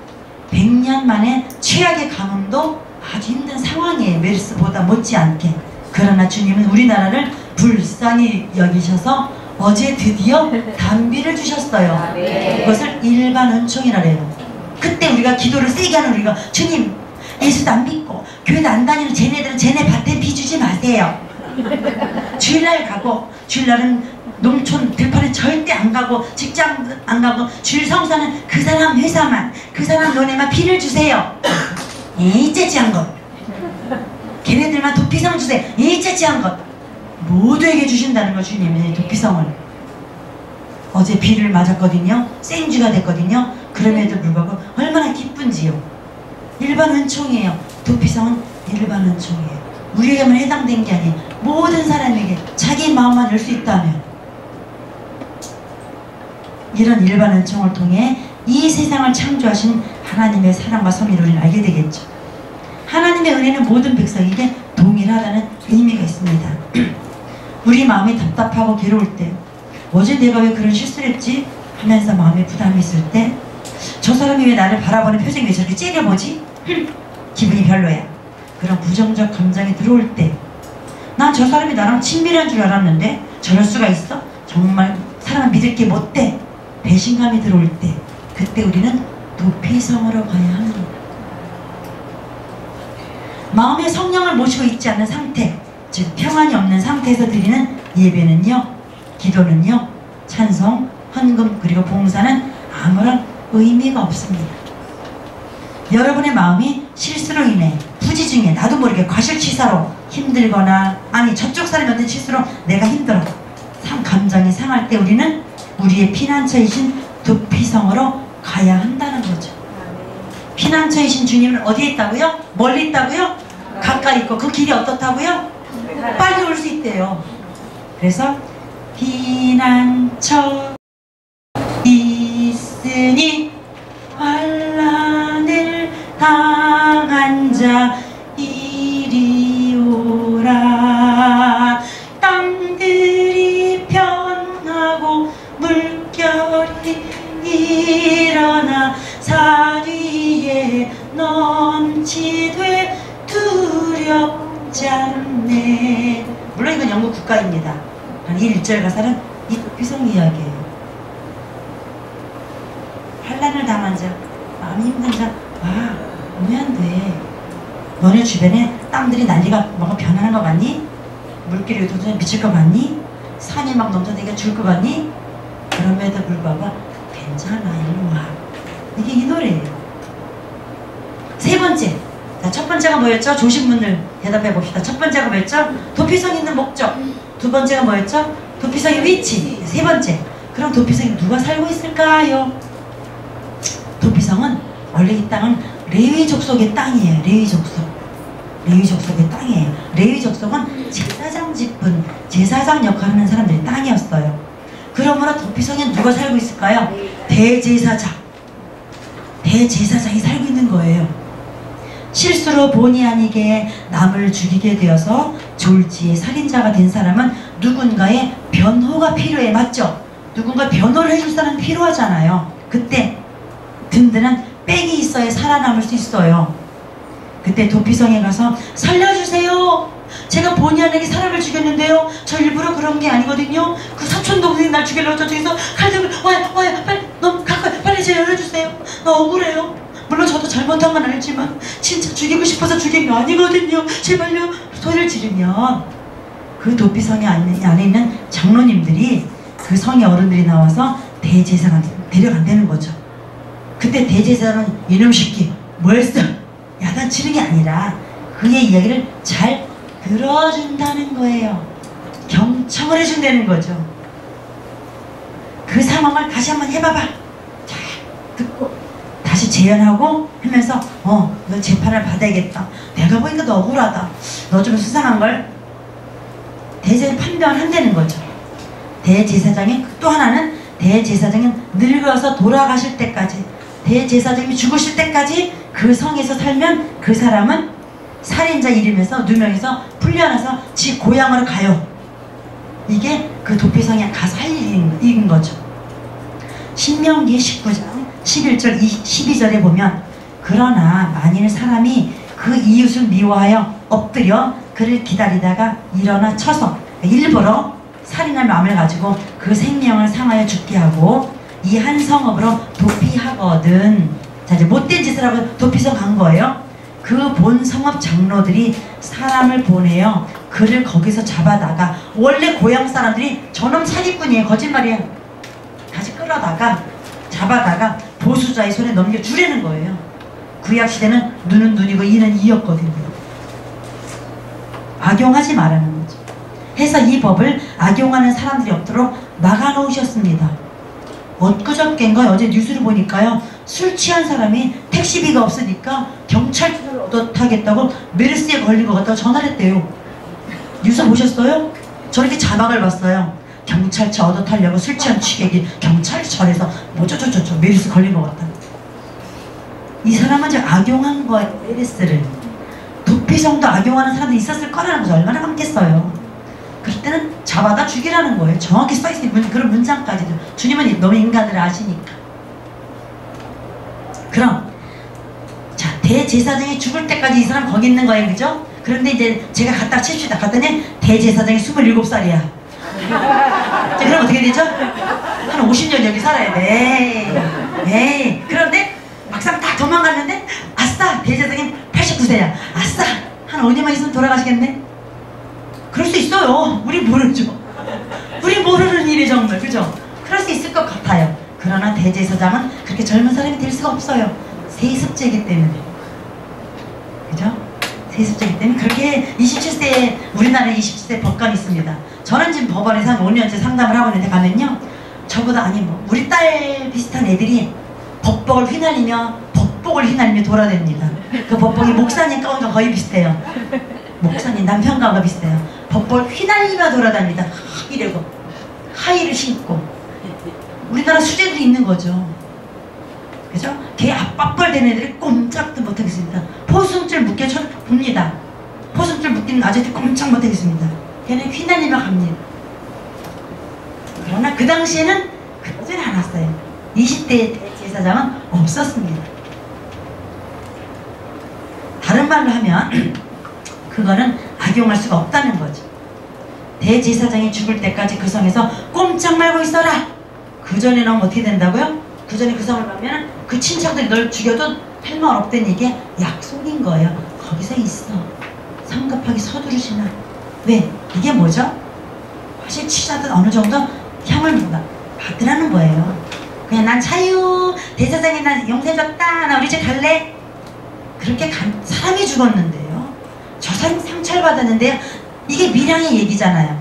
100년 만에 최악의 가뭄도 아주 힘든 상황이에요. 메르스보다 못지않게. 그러나 주님은 우리나라를 불쌍히 여기셔서 어제 드디어 단비를 주셨어요. 네. 그것을 일반 은총이라 해요. 그때 우리가 기도를 세게 하는 우리가, 주님 예수도 안 믿고 교회도 안 다니는 쟤네들은 쟤네 밭에 비 주지 마세요. 주일날 가고, 주일날은 농촌 들판에 절대 안 가고, 직장 안 가고, 주일 성사는 그 사람 회사만, 그 사람 너네만 비를 주세요. 에이 째지한 것. 걔네들만 도피성 주세요. 에이 째지한 것. 모두에게 주신다는 거, 주님이 도피성을. 어제 비를 맞았거든요. 생쥐가 됐거든요. 그럼에도 불구하고 얼마나 기쁜지요. 일반 은총이에요. 도피성은 일반 은총이에요. 우리에게만 해당된 게 아니에요. 모든 사람에게 자기 마음만 열 수 있다면, 이런 일반 은총을 통해 이 세상을 창조하신 하나님의 사랑과 섭리를 우리는 알게 되겠죠. 하나님의 은혜는 모든 백성에게 동일하다는 의미가 있습니다. 우리 마음이 답답하고 괴로울 때, 어제 내가 왜 그런 실수를 했지? 하면서 마음에 부담이 있을 때, 저 사람이 왜 나를 바라보는 표정이 왜 저렇게 째려보지? 기분이 별로야. 그런 부정적 감정이 들어올 때, 난 저 사람이 나랑 친밀한 줄 알았는데 저럴 수가 있어? 정말 사람을 믿을 게 못돼. 배신감이 들어올 때, 그때 우리는 도피성으로 가야 합니다. 마음에 성령을 모시고 있지 않는 상태, 즉 평안이 없는 상태에서 드리는 예배는요, 기도는요, 찬송, 헌금 그리고 봉사는 아무런 의미가 없습니다. 여러분의 마음이 실수로 인해 부지 중에 나도 모르게 과실치사로 힘들거나, 아니 저쪽 사람이 얻은 실수로 내가 힘들어 감정이 상할 때 우리는 우리의 피난처이신 도피성으로 가야 한다는 거죠. 피난처이신 주님은 어디에 있다고요? 멀리 있다고요? 가까이 있고, 그 길이 어떻다고요? 빨리 올 수 있대요. 그래서 피난처 있으니 환난을 당한 자 이리 오라. 땅들이 변하고 물결이 일어나 산 위에 넘치되 두렵지 않네. 물론 이건 영국 국가입니다. 한 1절 가사는 이 도피성 이야기예요. 환난을 당한 자, 마음이 힘든 자, 오면 안 돼. 너네 주변에 땅들이 난리가 뭔가 변하는 거 같니? 물길이 도저히 미칠 거 같니? 산이 막 넘쳐나게 줄 거 같니? 그럼에도 불구하고 괜찮아, 일로 와. 이게 이 노래예요. 세 번째, 자, 첫 번째가 뭐였죠? 조신분들 대답해 봅시다. 첫 번째가 뭐였죠? 도피성 있는 목적. 두 번째가 뭐였죠? 도피성의 위치. 세 번째, 그럼 도피성에 누가 살고 있을까요? 도피성은 원래 이 땅은 레위 족속의 땅이에요. 레위 족속. 레위 족속의 땅이에요. 레위 족속은 제사장 직분, 제사장 역할을 하는 사람들의 땅이었어요. 그러므로 도피성에 누가 살고 있을까요? 대제사장. 대제사장이 살고 있는 거예요. 실수로 본의 아니게 남을 죽이게 되어서 졸지에 살인자가 된 사람은 누군가의 변호가 필요해. 맞죠? 누군가 변호를 해줄 사람이 필요하잖아요. 그때 든든한 백이 있어야 살아남을 수 있어요. 그때 도피성에 가서 살려주세요. 제가 본의 아니게 사람을 죽였는데요. 저 일부러 그런 게 아니거든요. 그 사촌 동생이 날 죽이려고 저쪽에서 칼 들고 와요 빨리 너무 가까이 빨리 제 열어주세요. 나 억울해요. 물론 저도 잘못한 건 알지만 진짜 죽이고 싶어서 죽인 게 아니거든요. 제발요. 소리를 지르면 그 도피성에 안에 있는 장로님들이 그 성의 어른들이 나와서 대제사장한테 데려간다는 거죠. 그때 대제사장은 이놈 새끼 뭐 했어? 야단치는 게 아니라 그의 이야기를 잘 들어준다는 거예요. 경청을 해준다는 거죠. 그 상황을 다시 한번 해봐봐. 자, 듣고 다시 재연하고 하면서 너 재판을 받아야겠다. 내가 보니까 너 억울하다. 너 좀 수상한걸. 대제사장이 판단을 한다는 거죠. 대제사장이 또 하나는 대제사장이 늙어서 돌아가실 때까지, 대제사장이 죽으실 때까지 그 성에서 살면 그 사람은 살인자 이름에서 누명에서 풀려나서 지 고향으로 가요. 이게 그 도피성에 가서 할 일인 거죠. 신명기 19장 11절 12절에 보면 그러나 만일 사람이 그 이웃을 미워하여 엎드려 그를 기다리다가 일어나 쳐서 일부러 살인할 마음을 가지고 그 생명을 상하여 죽게 하고 이 한 성읍으로 도피하거든. 자, 이제 못된 짓을 하고 도피성 간 거예요. 그 본 성읍 장로들이 사람을 보내요. 그를 거기서 잡아다가, 원래 고향 사람들이 저놈 사기꾼이에요. 거짓말이에요. 다시 끌어다가 잡아다가 보수자의 손에 넘겨주려는 거예요. 구약시대는 눈은 눈이고 이는 이였거든요. 악용하지 말라는 거죠. 해서 이 법을 악용하는 사람들이 없도록 막아놓으셨습니다. 엊그저께인가 어제 뉴스를 보니까요, 술 취한 사람이 택시비가 없으니까 경찰차를 얻어타겠다고 메르스에 걸린 것 같다고 전화를 했대요. 뉴스 보셨어요? 저렇게 자막을 봤어요. 경찰차 얻어타려고 술 취한 취객이 경찰차에서 뭐저저저저 메르스 걸린 것 같다. 이 사람은 지금 악용한 거예요. 메르스를. 도피성도 악용하는 사람들이 있었을 거라는 거죠. 얼마나 많겠어요. 그럴 때는 잡아다 죽이라는 거예요. 정확히 써있는 그런 문장까지도. 주님은 너무 인간을 아시니까. 그럼 자, 대제사장이 죽을 때까지 이 사람 거기 있는 거예요. 그죠? 그런데 이제 제가 갖다 칩시다. 갔더니 대제사장이 27살이야. 자, 그럼 어떻게 되죠? 한 50년 여기 살아야 돼. 에이. 그런데 막상 딱 도망갔는데 아싸! 대제사장이 89세야. 아싸! 한 5년만 있으면 돌아가시겠네? 그럴 수 있어요. 우리 모르죠. 우리 모르는 일이 정말. 그죠? 그럴 수 있을 것 같아요. 그러나 대제사장은 그렇게 젊은 사람이 될 수가 없어요. 세습제이기 때문에. 그죠? 세습제이기 때문에 그렇게 27세에 우리나라에 27세 법관이 있습니다. 저는 지금 법원에서 한 5년째 상담을 하고 있는데 가면요, 저보다 아니 뭐 우리 딸 비슷한 애들이 법복을 휘날리며 돌아다닙니다. 그 법복이 목사님 가운과 거의 비슷해요. 목사님 남편 가운과 비슷해요. 법복을 휘날리며 돌아다닙니다. 이러고 하의를 신고. 우리나라 수재들이 있는 거죠. 그죠? 개 압박벌 되는 애들이 꼼짝도 못하겠습니다. 포승줄 묶여 봅니다. 포승줄 묶이는 아저씨 꼼짝 못하겠습니다. 걔는 휘날리며 갑니다. 그러나 그 당시에는 그러진 않았어요. 20대의 대제사장은 없었습니다. 다른 말로 하면 그거는 악용할 수가 없다는 거죠. 대제사장이 죽을 때까지 그 성에서 꼼짝 말고 있어라. 그 전에는 어떻게 된다고요? 그 전에 그 성을 가면 그 친척들이 널 죽여도 할 말 없다는 얘기 약속인 거예요. 거기서 있어. 성급하게 서두르지 마. 왜? 이게 뭐죠? 사실 치자든 어느 정도 향을 받으라는 거예요. 그냥 난 자유, 대사장이 난 용서해줬다, 나 우리 집 갈래? 그렇게 사람이 죽었는데요. 저 사람이 상처를 받았는데요. 이게 밀양의 얘기잖아요.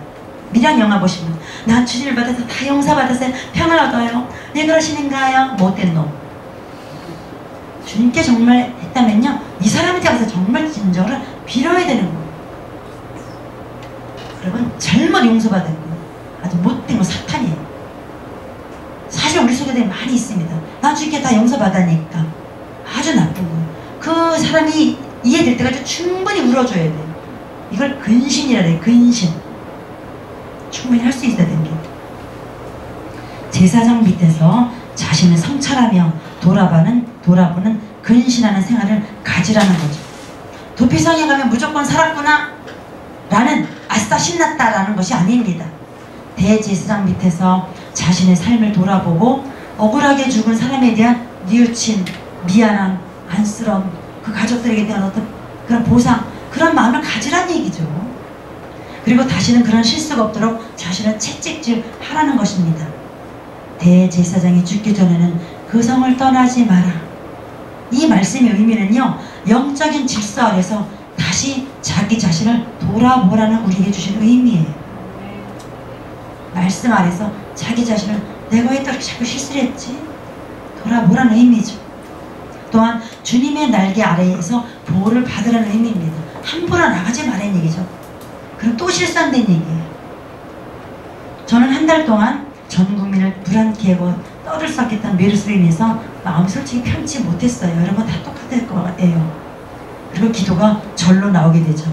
밀양 영화 보시면 난 주님을 받아서 다 용서받았어요. 평을 얻어요. 왜 그러시는가요? 못된 놈. 주님께 정말 했다면요, 이 사람한테 가서 정말 진정으로 빌어야 되는 거예요. 여러분, 잘못 용서받은 거예요. 아주 못된 거 사탄이에요. 사실 우리 속에 많이 있습니다. 난 주님께 다 용서받으니까. 아주 나쁜 거예요. 그 사람이 이해될 때까지 충분히 울어줘야 돼요. 이걸 근신이라 해요. 근신. 충분히 할 수 있어야 됩니다. 제사장 밑에서 자신을 성찰하며 돌아보는 근신하는 생활을 가지라는 거죠. 도피성에 가면 무조건 살았구나 라는 아싸 신났다 라는 것이 아닙니다. 대제사장 밑에서 자신의 삶을 돌아보고 억울하게 죽은 사람에 대한 뉘우침, 미안함, 안쓰러움, 그 가족들에게 대한 어떤 그런 보상, 그런 마음을 가지란 얘기죠. 그리고 다시는 그런 실수가 없도록 자신을 채찍질 하라는 것입니다. 대제사장이 죽기 전에는 그 성을 떠나지 마라. 이 말씀의 의미는요, 영적인 질서 아래서 다시 자기 자신을 돌아보라는 우리에게 주신 의미예요. 말씀 아래서 자기 자신을 내가 왜 이렇게 자꾸 실수를 했지? 돌아보라는 의미죠. 또한 주님의 날개 아래에서 보호를 받으라는 의미입니다. 함부로 나가지 말라는 얘기죠. 그럼 또 실수한다는 얘기예요. 저는 한 달 동안 전 국민을 불안케 하고 떠들썩했던 메르스로 인해서 마음 솔직히 편치 못했어요. 여러분 다 똑같을 것 같아요. 그리고 기도가 절로 나오게 되죠.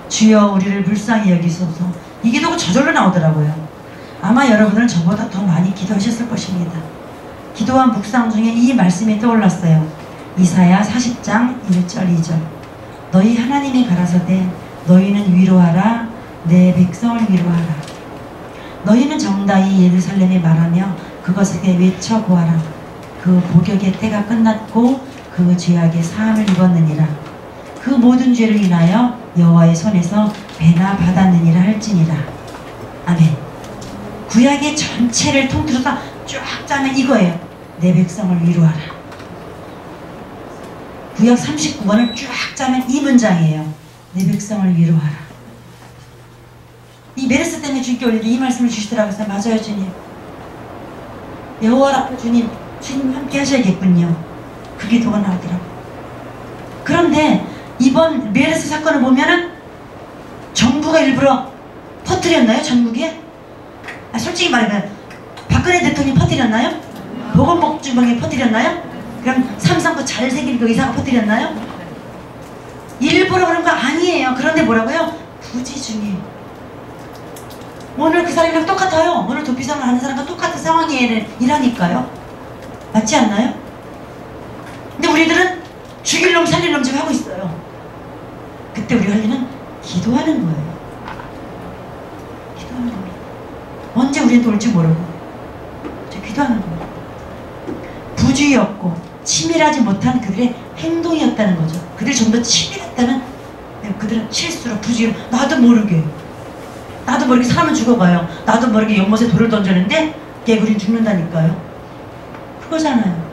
주여 우리를 불쌍히 여기소서. 이 기도가 저절로 나오더라고요. 아마 여러분은 저보다 더 많이 기도하셨을 것입니다. 기도와 묵상 중에 이 말씀이 떠올랐어요. 이사야 40장 1절 2절. 너희 하나님이 가라사대 너희는 위로하라, 내 백성을 위로하라. 너희는 정다이 예루살렘에 말하며 그것에게 외쳐 보아라. 그 복역의 때가 끝났고 그 죄악의 사함을 입었느니라. 그 모든 죄를 인하여 여호와의 손에서 배나 받았느니라 할지니라. 아멘. 구약의 전체를 통틀어서 쫙 짜면 이거예요. 내 백성을 위로하라. 구약 39권을 쫙 짜면 이 문장이에요. 내 백성을 위로하라. 이 메르스 때문에 주님께 올리는데 이 말씀을 주시더라고요. 맞아요, 주님. 여호와라 주님 함께 하셔야겠군요. 그 기도가 나오더라고요. 그런데 이번 메르스 사건을 보면은 정부가 일부러 퍼뜨렸나요? 전국에? 솔직히 말하면 박근혜 대통령이 퍼뜨렸나요? 보건복지부에 퍼뜨렸나요? 그럼 삼성도 잘생긴 그 의사가 퍼뜨렸나요? 일부러 그런 거 아니에요. 그런데 뭐라고요? 부지중에. 오늘 그 사람이랑 똑같아요. 오늘 도피성을 하는 사람과 똑같은 상황이라니까요. 맞지 않나요? 근데 우리들은 죽일 놈 살릴 놈 지금 하고 있어요. 그때 우리가 할 일은 기도하는 거예요. 기도하는 겁니다. 언제 우리한테 올지 모르고 기도하는 겁니다. 부주의였고 치밀하지 못한 그들의 행동이었다는 거죠. 그들이 좀 더 치밀했다면 그들은 실수로 부주의로 나도 모르게 사람은 죽어가요. 나도 모르게 연못에 돌을 던졌는데 개구리 죽는다니까요. 그거잖아요.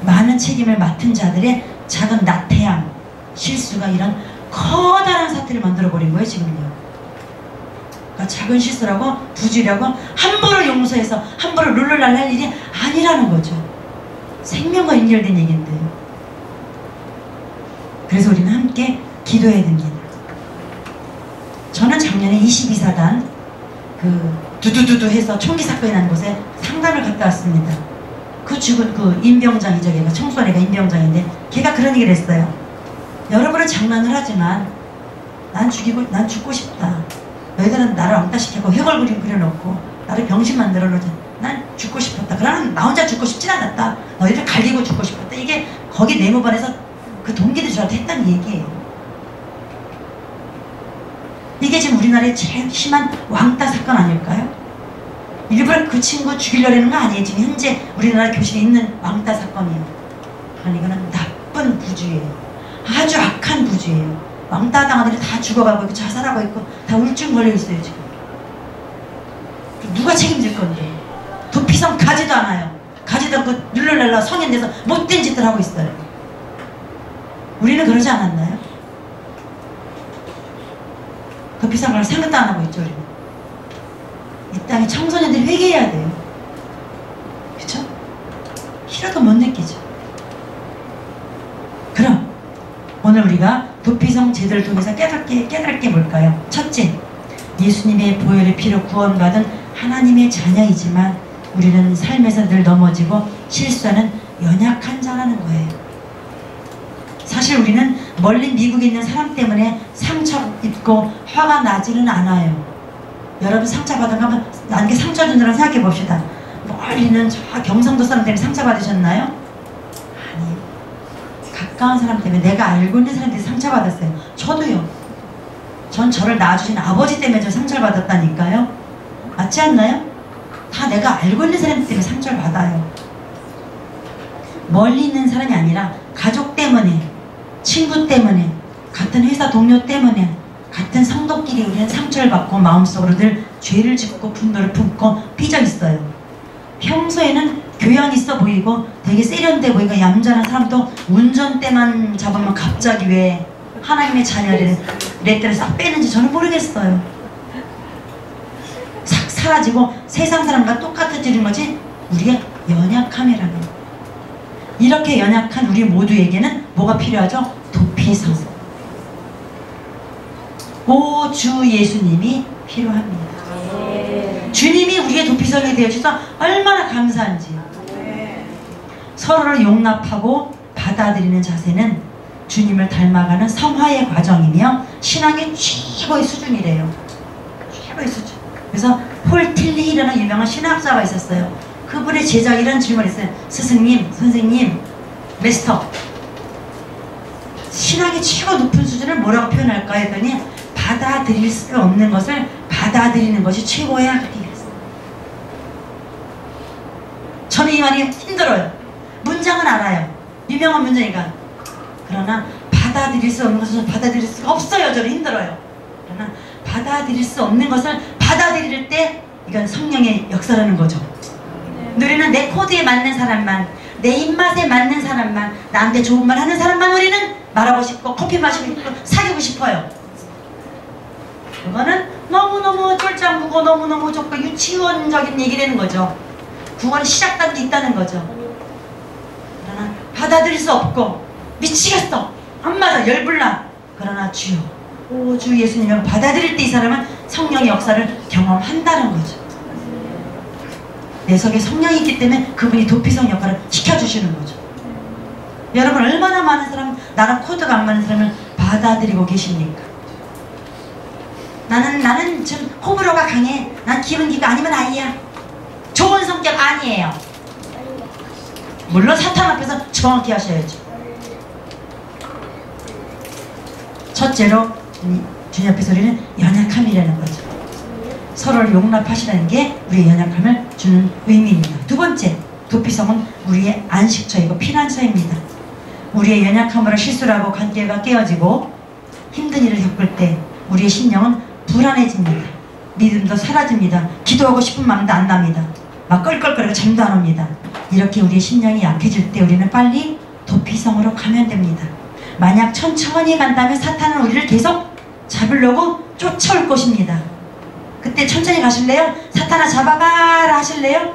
많은 책임을 맡은 자들의 작은 나태함, 실수가 이런 커다란 사태를 만들어버린 거예요. 지금요. 그러니까 작은 실수라고 부주의라고 함부로 용서해서 함부로 룰루랄 할 일이 아니라는 거죠. 생명과 연결된 얘기인데요. 그래서 우리는 함께 기도해야 됩니다. 저는 작년에 22사단 두두두두 해서 총기 사건이 난 곳에 상담을 갔다 왔습니다. 그 죽은 그 임병장이죠. 걔가 청소년애가 임병장인데 걔가 그런 얘기를 했어요. 여러분은 장난을 하지만 난 죽고 싶다. 너희들은 나를 엉따시키고 해골 그려놓고 나를 병신 만들어놓지. 난 죽고 싶었다. 그러나 나 혼자 죽고 싶진 않았다. 너희들 갈리고 죽고 싶었다. 이게 거기 내무반에서 그 동기들이 저한테 했다는 얘기예요. 이게 지금 우리나라의 제일 심한 왕따 사건 아닐까요? 일부러 그 친구 죽이려는 거 아니에요. 지금 현재 우리나라 교실에 있는 왕따 사건이에요. 아니 이거는 나쁜 부주예요. 아주 악한 부주예요. 왕따 당한 애들이 다 죽어가고 있고 자살하고 있고 다 우울증 걸려있어요 지금. 누가 책임질 건데. 도피성 가지도 않아요. 가지도 않고 눌러날라 성인 돼서 못된 짓들 하고 있어요. 우리는 그러지 않았나요? 도피성을 생각도 안 하고 있죠 우리는. 이 땅에 청소년들이 회개해야 돼요. 그쵸? 싫어도 못 느끼죠. 그럼 오늘 우리가 도피성 제도를 통해서 깨달게 뭘까요? 첫째, 예수님의 보혈의 피로 구원받은 하나님의 자녀이지만 우리는 삶에서 늘 넘어지고 실수하는 연약한 자라는 거예요. 사실 우리는 멀리 미국에 있는 사람 때문에 상처 입고 화가 나지는 않아요. 여러분 상처받은 거 한번 나에게 상처 준 사람 생각해 봅시다. 멀리는 저 경상도 사람 때문에 상처받으셨나요? 아니요. 가까운 사람 때문에, 내가 알고 있는 사람 때문에 상처받았어요. 저도요. 전 저를 낳아주신 아버지 때문에 저 상처를 받았다니까요. 맞지 않나요? 다 내가 알고 있는 사람 때문에 상처를 받아요. 멀리 있는 사람이 아니라 가족 때문에, 친구 때문에, 같은 회사 동료 때문에, 같은 성도끼리 우리는 상처를 받고 마음속으로 늘 죄를 짓고 분노를 품고 삐져 있어요. 평소에는 교양 있어 보이고 되게 세련돼 보이고 얌전한 사람도 운전대만 잡으면 갑자기 왜 하나님의 자녀를 레터를 싹 빼는지 저는 모르겠어요. 싹 사라지고 세상 사람과 똑같아지는 거지 우리의 연약함이라는 거예요. 이렇게 연약한 우리 모두에게는 뭐가 필요하죠? 도피성. 오 주 예수님이 필요합니다. 주님이 우리의 도피성이 되어주셔서 얼마나 감사한지. 서로를 용납하고 받아들이는 자세는 주님을 닮아가는 성화의 과정이며 신앙의 최고의 수준이래요. 최고의 수준. 그래서 폴 틸리히라는 유명한 신학자가 있었어요. 그분의 제자가 이런 질문을 했어요. 스승님, 선생님, 메스터, 신앙의 최고 높은 수준을 뭐라고 표현할까 했더니 받아들일 수 없는 것을 받아들이는 것이 최고야. 그렇게 얘기했어요. 저는 이 말이 힘들어요. 문장은 알아요. 유명한 문장이니까. 그러나 받아들일 수 없는 것을 받아들일 수가 없어요. 저는 힘들어요. 그러나 받아들일 수 없는 것을 받아들일 때 이건 성령의 역사라는 거죠. 우리는 내 코드에 맞는 사람만, 내 입맛에 맞는 사람만, 나한테 좋은 말 하는 사람만 우리는 말하고 싶고 커피 마시고 싶고 사귀고 싶어요. 그거는 너무너무 쫄짱구고 너무너무 좁고 유치원적인 얘기라는 거죠. 그건 시작단도 있다는 거죠. 그러나 받아들일 수 없고 미치겠어, 안 맞아, 열불나. 그러나 주여, 오 주 예수님을 받아들일 때 이 사람은 성령의 역사를 경험한다는 거죠. 내 속에 성령이 있기 때문에 그분이 도피성 역할을 시켜주시는 거죠. 여러분 얼마나 많은 사람, 나랑 코드가 안 맞는 사람을 받아들이고 계십니까? 나는 지금 호불호가 강해, 난 기분기가 아니면 아니야, 좋은 성격 아니에요. 물론 사탄 앞에서 정확히 하셔야죠. 첫째로 주님 앞에서 우리는 연약함이라는 거죠. 서로를 용납하시라는 게 우리의 연약함을 주는 의미입니다. 두 번째, 도피성은 우리의 안식처이고 피난처입니다. 우리의 연약함으로 실수를 하고 관계가 깨어지고 힘든 일을 겪을 때 우리의 심령은 불안해집니다. 믿음도 사라집니다. 기도하고 싶은 마음도 안 납니다. 막 껄껄거리고 잠도 안 옵니다. 이렇게 우리의 심령이 약해질 때 우리는 빨리 도피성으로 가면 됩니다. 만약 천천히 간다면 사탄은 우리를 계속 잡으려고 쫓아올 것입니다. 그때 천천히 가실래요? 사탄아 잡아가라 하실래요?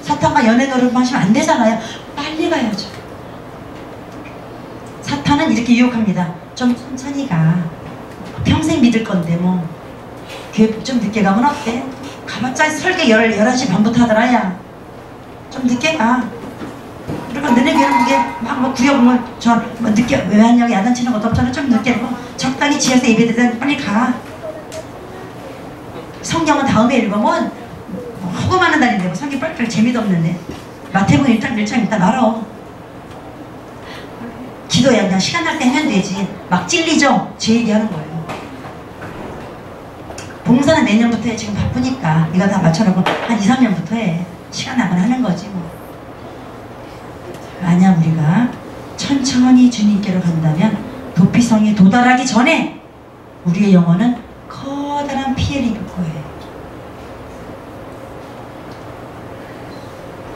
사탄과 연애 노릇 하시면 안 되잖아요. 빨리 가야죠. 사탄은 이렇게 유혹합니다. 좀 천천히 가. 평생 믿을 건데 뭐 교회 좀 늦게 가면 어때? 가봤자 설계 11시 반부터 하더라. 야 좀 늦게 가. 그러니까 너네 교회는 그게 막 뭐 구역 뭐 늦게 외환역 야단치는 것도 없잖아. 좀 늦게 가고 적당히 지어서 예배드리면 빨리 가. 성경은 다음에 읽으면 허구많은 날인데 뭐 성경 빨리빨리 재미도 없는데 마태복음 1장 일단 말어. 기도야 그냥 시간 날 때 하면 되지. 막 찔리죠? 제 얘기하는 거예요. 농사는 내년부터 해. 지금 바쁘니까 이거 다 맞춰놓고 한 2, 3년부터 해. 시간 나면 하는 거지 뭐. 만약 우리가 천천히 주님께로 간다면 도피성에 도달하기 전에 우리의 영혼은 커다란 피해를 입을 거예요.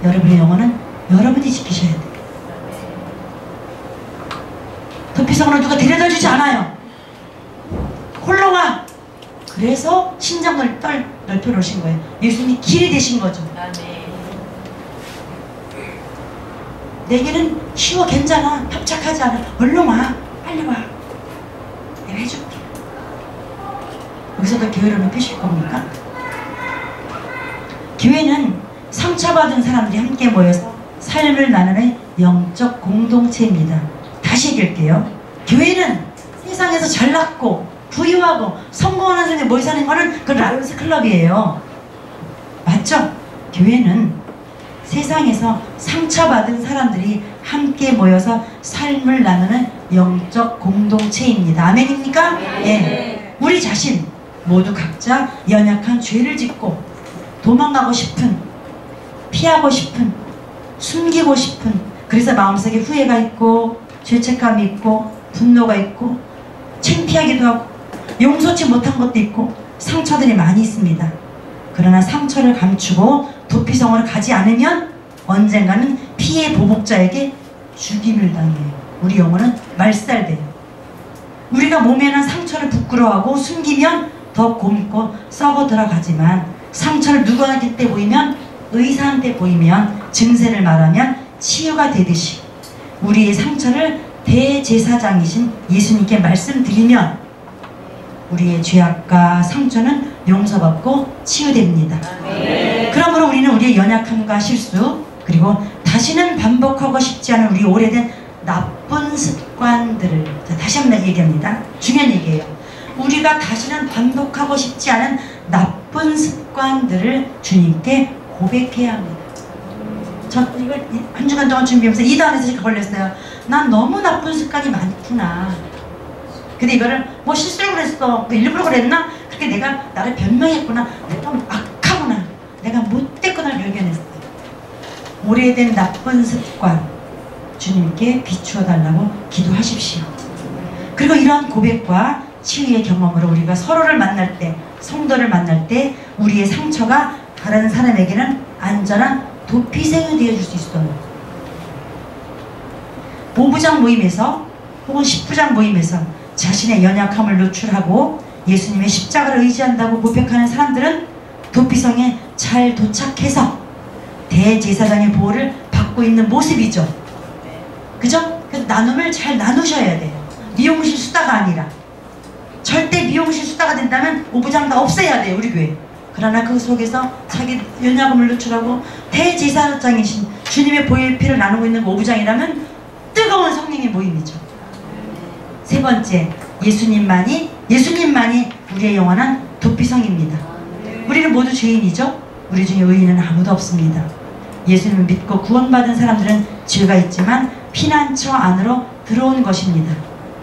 여러분의 영혼은 여러분이 지키셔야 돼요. 도피성으로 누가 데려다 주지 않아요. 홀로 와. 그래서 신장을 넓혀 놓으신 거예요. 예수님이 길이 되신 거죠. 내게는 쉬워, 괜찮아, 협착하지 않아. 얼른 와, 빨리 와. 내가 해줄게. 여기서도 교회를 높이실 겁니까? 교회는 상처받은 사람들이 함께 모여서 삶을 나누는 영적 공동체입니다. 다시 얘기할게요. 교회는 세상에서 잘났고 부유하고 성공하는 사람이 모여 사는 거는 그 라이온스 클럽이에요. 맞죠? 교회는 세상에서 상처받은 사람들이 함께 모여서 삶을 나누는 영적 공동체입니다. 아멘입니까? 예. 우리 자신 모두 각자 연약한 죄를 짓고 도망가고 싶은, 피하고 싶은, 숨기고 싶은, 그래서 마음속에 후회가 있고 죄책감이 있고 분노가 있고 창피하기도 하고 용서치 못한 것도 있고 상처들이 많이 있습니다. 그러나 상처를 감추고 도피성으로 가지 않으면 언젠가는 피해 보복자에게 죽임을 당해요. 우리 영혼은 말살돼요. 우리가 몸에는 상처를 부끄러워하고 숨기면 더 곪고 썩어 들어가지만 상처를 누구한테 보이면, 의사한테 보이면, 증세를 말하면 치유가 되듯이 우리의 상처를 대제사장이신 예수님께 말씀드리면 우리의 죄악과 상처는 용서받고 치유됩니다. 그러므로 우리는 우리의 연약함과 실수, 그리고 다시는 반복하고 싶지 않은 우리 오래된 나쁜 습관들을, 다시 한번 얘기합니다. 중요한 얘기예요. 우리가 다시는 반복하고 싶지 않은 나쁜 습관들을 주님께 고백해야 합니다. 저 이걸 한 주간 동안 준비하면서 이 단에서 제가 걸렸어요. 난 너무 나쁜 습관이 많구나. 근데 이거를 뭐 실수로 그랬어, 뭐 일부러 그랬나? 그렇게 내가 나를 변명했구나. 내가 악하구나. 내가 못됐구나 발견했어요. 오래된 나쁜 습관 주님께 비추어 달라고 기도하십시오. 그리고 이런 고백과 치유의 경험으로 우리가 서로를 만날 때, 성도를 만날 때 우리의 상처가 다른 사람에게는 안전한 도피생이 되어줄 수 있어요. 5부장 모임에서 혹은 10부장 모임에서 자신의 연약함을 노출하고 예수님의 십자가를 의지한다고 고백하는 사람들은 도피성에 잘 도착해서 대제사장의 보호를 받고 있는 모습이죠. 그죠? 그래서 나눔을 잘 나누셔야 돼요. 미용실 수다가 아니라. 절대 미용실 수다가 된다면 5부장 다 없애야 돼요, 우리 교회. 그러나 그 속에서 자기 연약함을 노출하고 대제사장이신 주님의 보혈 피를 나누고 있는 5부장이라면 뜨거운 성령의 모임이죠. 세 번째, 예수님만이 우리의 영원한 도피성입니다. 우리는 모두 죄인이죠. 우리 중에 의인은 아무도 없습니다. 예수님을 믿고 구원받은 사람들은 죄가 있지만 피난처 안으로 들어온 것입니다.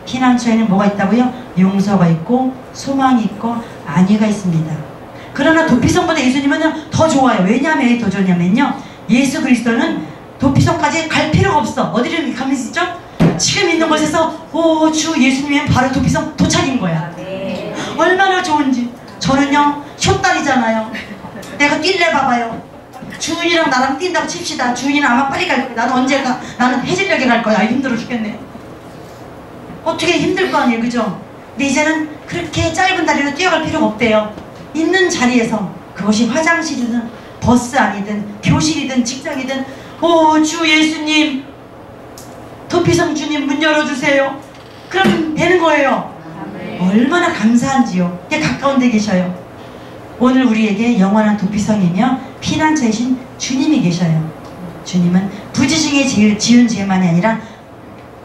피난처에는 뭐가 있다고요? 용서가 있고 소망이 있고 안위가 있습니다. 그러나 도피성보다 예수님은 더 좋아요. 왜냐하면 왜 더 좋냐면요, 예수 그리스도는 도피성까지 갈 필요가 없어. 어디를 가면 있죠? 지금 있는 곳에서 주 예수님은 바로 도피성 도착인 거야. 얼마나 좋은지. 저는요 쇼딸이잖아요. 내가 뛸래 봐봐요. 주은이랑 나랑 뛴다고 칩시다. 주은이는 아마 빨리 갈 거야. 나는 언제 가? 나는 해질녘에 갈 거야. 힘들어 죽겠네. 어떻게 힘들 거 아니에요, 그죠? 근데 이제는 그렇게 짧은 다리로 뛰어갈 필요가 없대요. 있는 자리에서, 그것이 화장실이든 버스 아니든 교실이든 직장이든, 주 예수님, 도피성 주님 문 열어주세요. 그럼 되는 거예요. 얼마나 감사한지요. 이게 가까운 데 계셔요. 오늘 우리에게 영원한 도피성이며 피난처이신 주님이 계셔요. 주님은 부지중에 지은 죄만이 아니라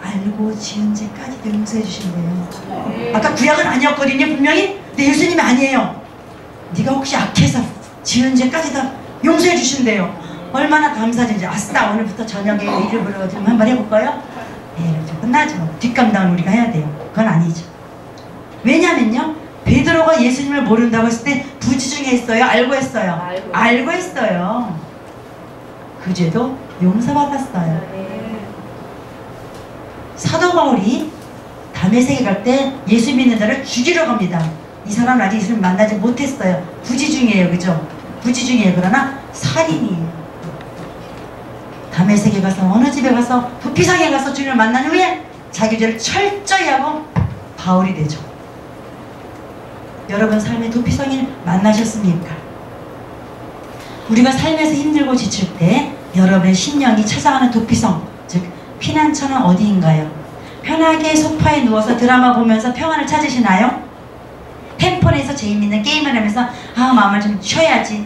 알고 지은 죄까지도 용서해 주신대요. 아까 구약은 아니었거든요, 분명히. 근데 예수님이 아니에요. 네가 혹시 악해서 지은 죄까지 다 용서해 주신대요. 얼마나 감사한지. 아싸, 오늘부터 저녁에 이름으로 좀 한번 해볼까요? 네, 이렇게 끝나죠. 뒷감당을 우리가 해야 돼요. 그건 아니죠. 왜냐면요, 베드로가 예수님을 모른다고 했을 때 부지중에 했어요? 알고 했어요? 알고 했어요. 그 죄도 용서받았어요. 사도 바울이 다메섹에 갈 때 예수 믿는 자를 죽이러 갑니다. 이 사람은 아직 예수님 만나지 못했어요. 부지중이에요. 그죠? 부지중이에요. 그러나 살인이에요. 다메섹에 가서 어느 집에 가서 도피성에 가서 주님을 만난 후에 자기 죄를 철저히 하고 바울이 되죠. 여러분 삶의 도피성인 만나셨습니까? 우리가 삶에서 힘들고 지칠 때 여러분의 심령이 찾아가는 도피성, 즉 피난처는 어디인가요? 편하게 소파에 누워서 드라마 보면서 평안을 찾으시나요? 핸폰에서 재미있는 게임을 하면서 마음을 좀 쉬어야지.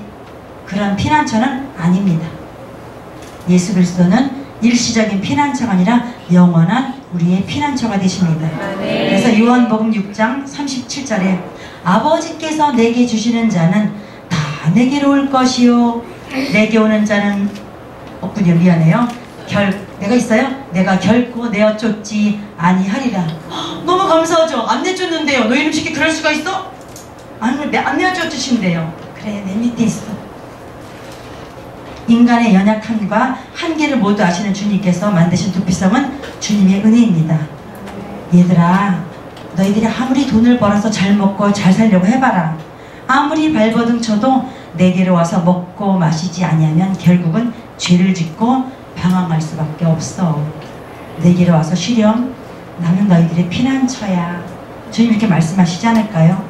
그런 피난처는 아닙니다. 예수 그리스도는 일시적인 피난처가 아니라 영원한 우리의 피난처가 되십니다. 그래서 요한복음 6장 37절에 아버지께서 내게 주시는 자는 다 내게로 올 것이요 내게 오는 자는 없군요. 미안해요. 내가 있어요? 내가 결코 내어 쫓지 아니하리라. 너무 감사하죠. 안 내줬는데요. 너 이름 쉽게 그럴 수가 있어? 아니, 안 내어 쫓으신대요. 그래, 내 밑에 있어. 인간의 연약함과 한계를 모두 아시는 주님께서 만드신 도피성은 주님의 은혜입니다. 얘들아, 너희들이 아무리 돈을 벌어서 잘 먹고 잘 살려고 해봐라. 아무리 발버둥 쳐도 내게로 와서 먹고 마시지 아니하면 결국은 죄를 짓고 방황할 수밖에 없어. 내게로 와서 쉬렴. 나는 너희들의 피난처야. 주님 이렇게 말씀하시지 않을까요?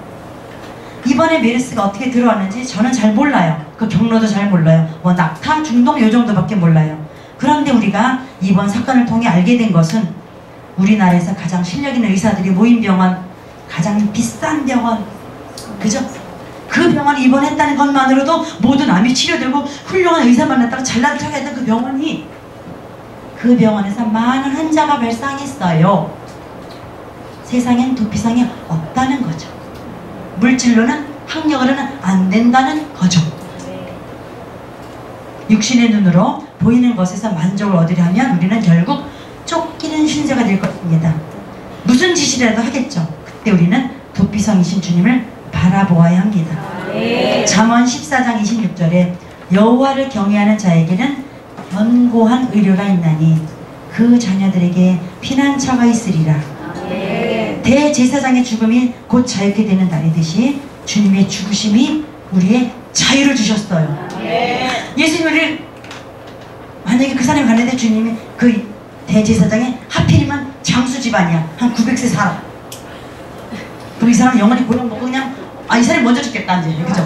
이번에 메르스가 어떻게 들어왔는지 저는 잘 몰라요. 그 경로도 잘 몰라요. 뭐 낙타, 중동 요 정도밖에 몰라요. 그런데 우리가 이번 사건을 통해 알게 된 것은 우리나라에서 가장 실력 있는 의사들이 모인 병원, 가장 비싼 병원, 그죠? 그 병원이 입원했다는 것만으로도 모든 암이 치료되고 훌륭한 의사 만났다가 잘난 척 했던 그 병원이, 그 병원에서 많은 환자가 발생했어요. 세상엔 도피성이 없다는 거죠. 물질로는, 학력으로는 안 된다는 거죠. 육신의 눈으로 보이는 것에서 만족을 얻으려면 우리는 결국 쫓기는 신세가 될 것입니다. 무슨 짓이라도 하겠죠. 그때 우리는 도피성이신 주님을 바라보아야 합니다. 잠언 14장 26절에 여호와를 경외하는 자에게는 견고한 의료가 있나니 그 자녀들에게 피난처가 있으리라. 대제사장의 죽음이 곧 자유케 되는 날이듯이 주님의 죽으심이 우리의 자유를 주셨어요. 예수님을 만약에 그 사람이 갔는데 주님이 그 대제사장이 하필이면 장수 집안이야. 한 900세 살아. 그럼 이 사람은 영원히 고령 먹고 그냥 이 사람이 먼저 죽겠다 이제. 그죠?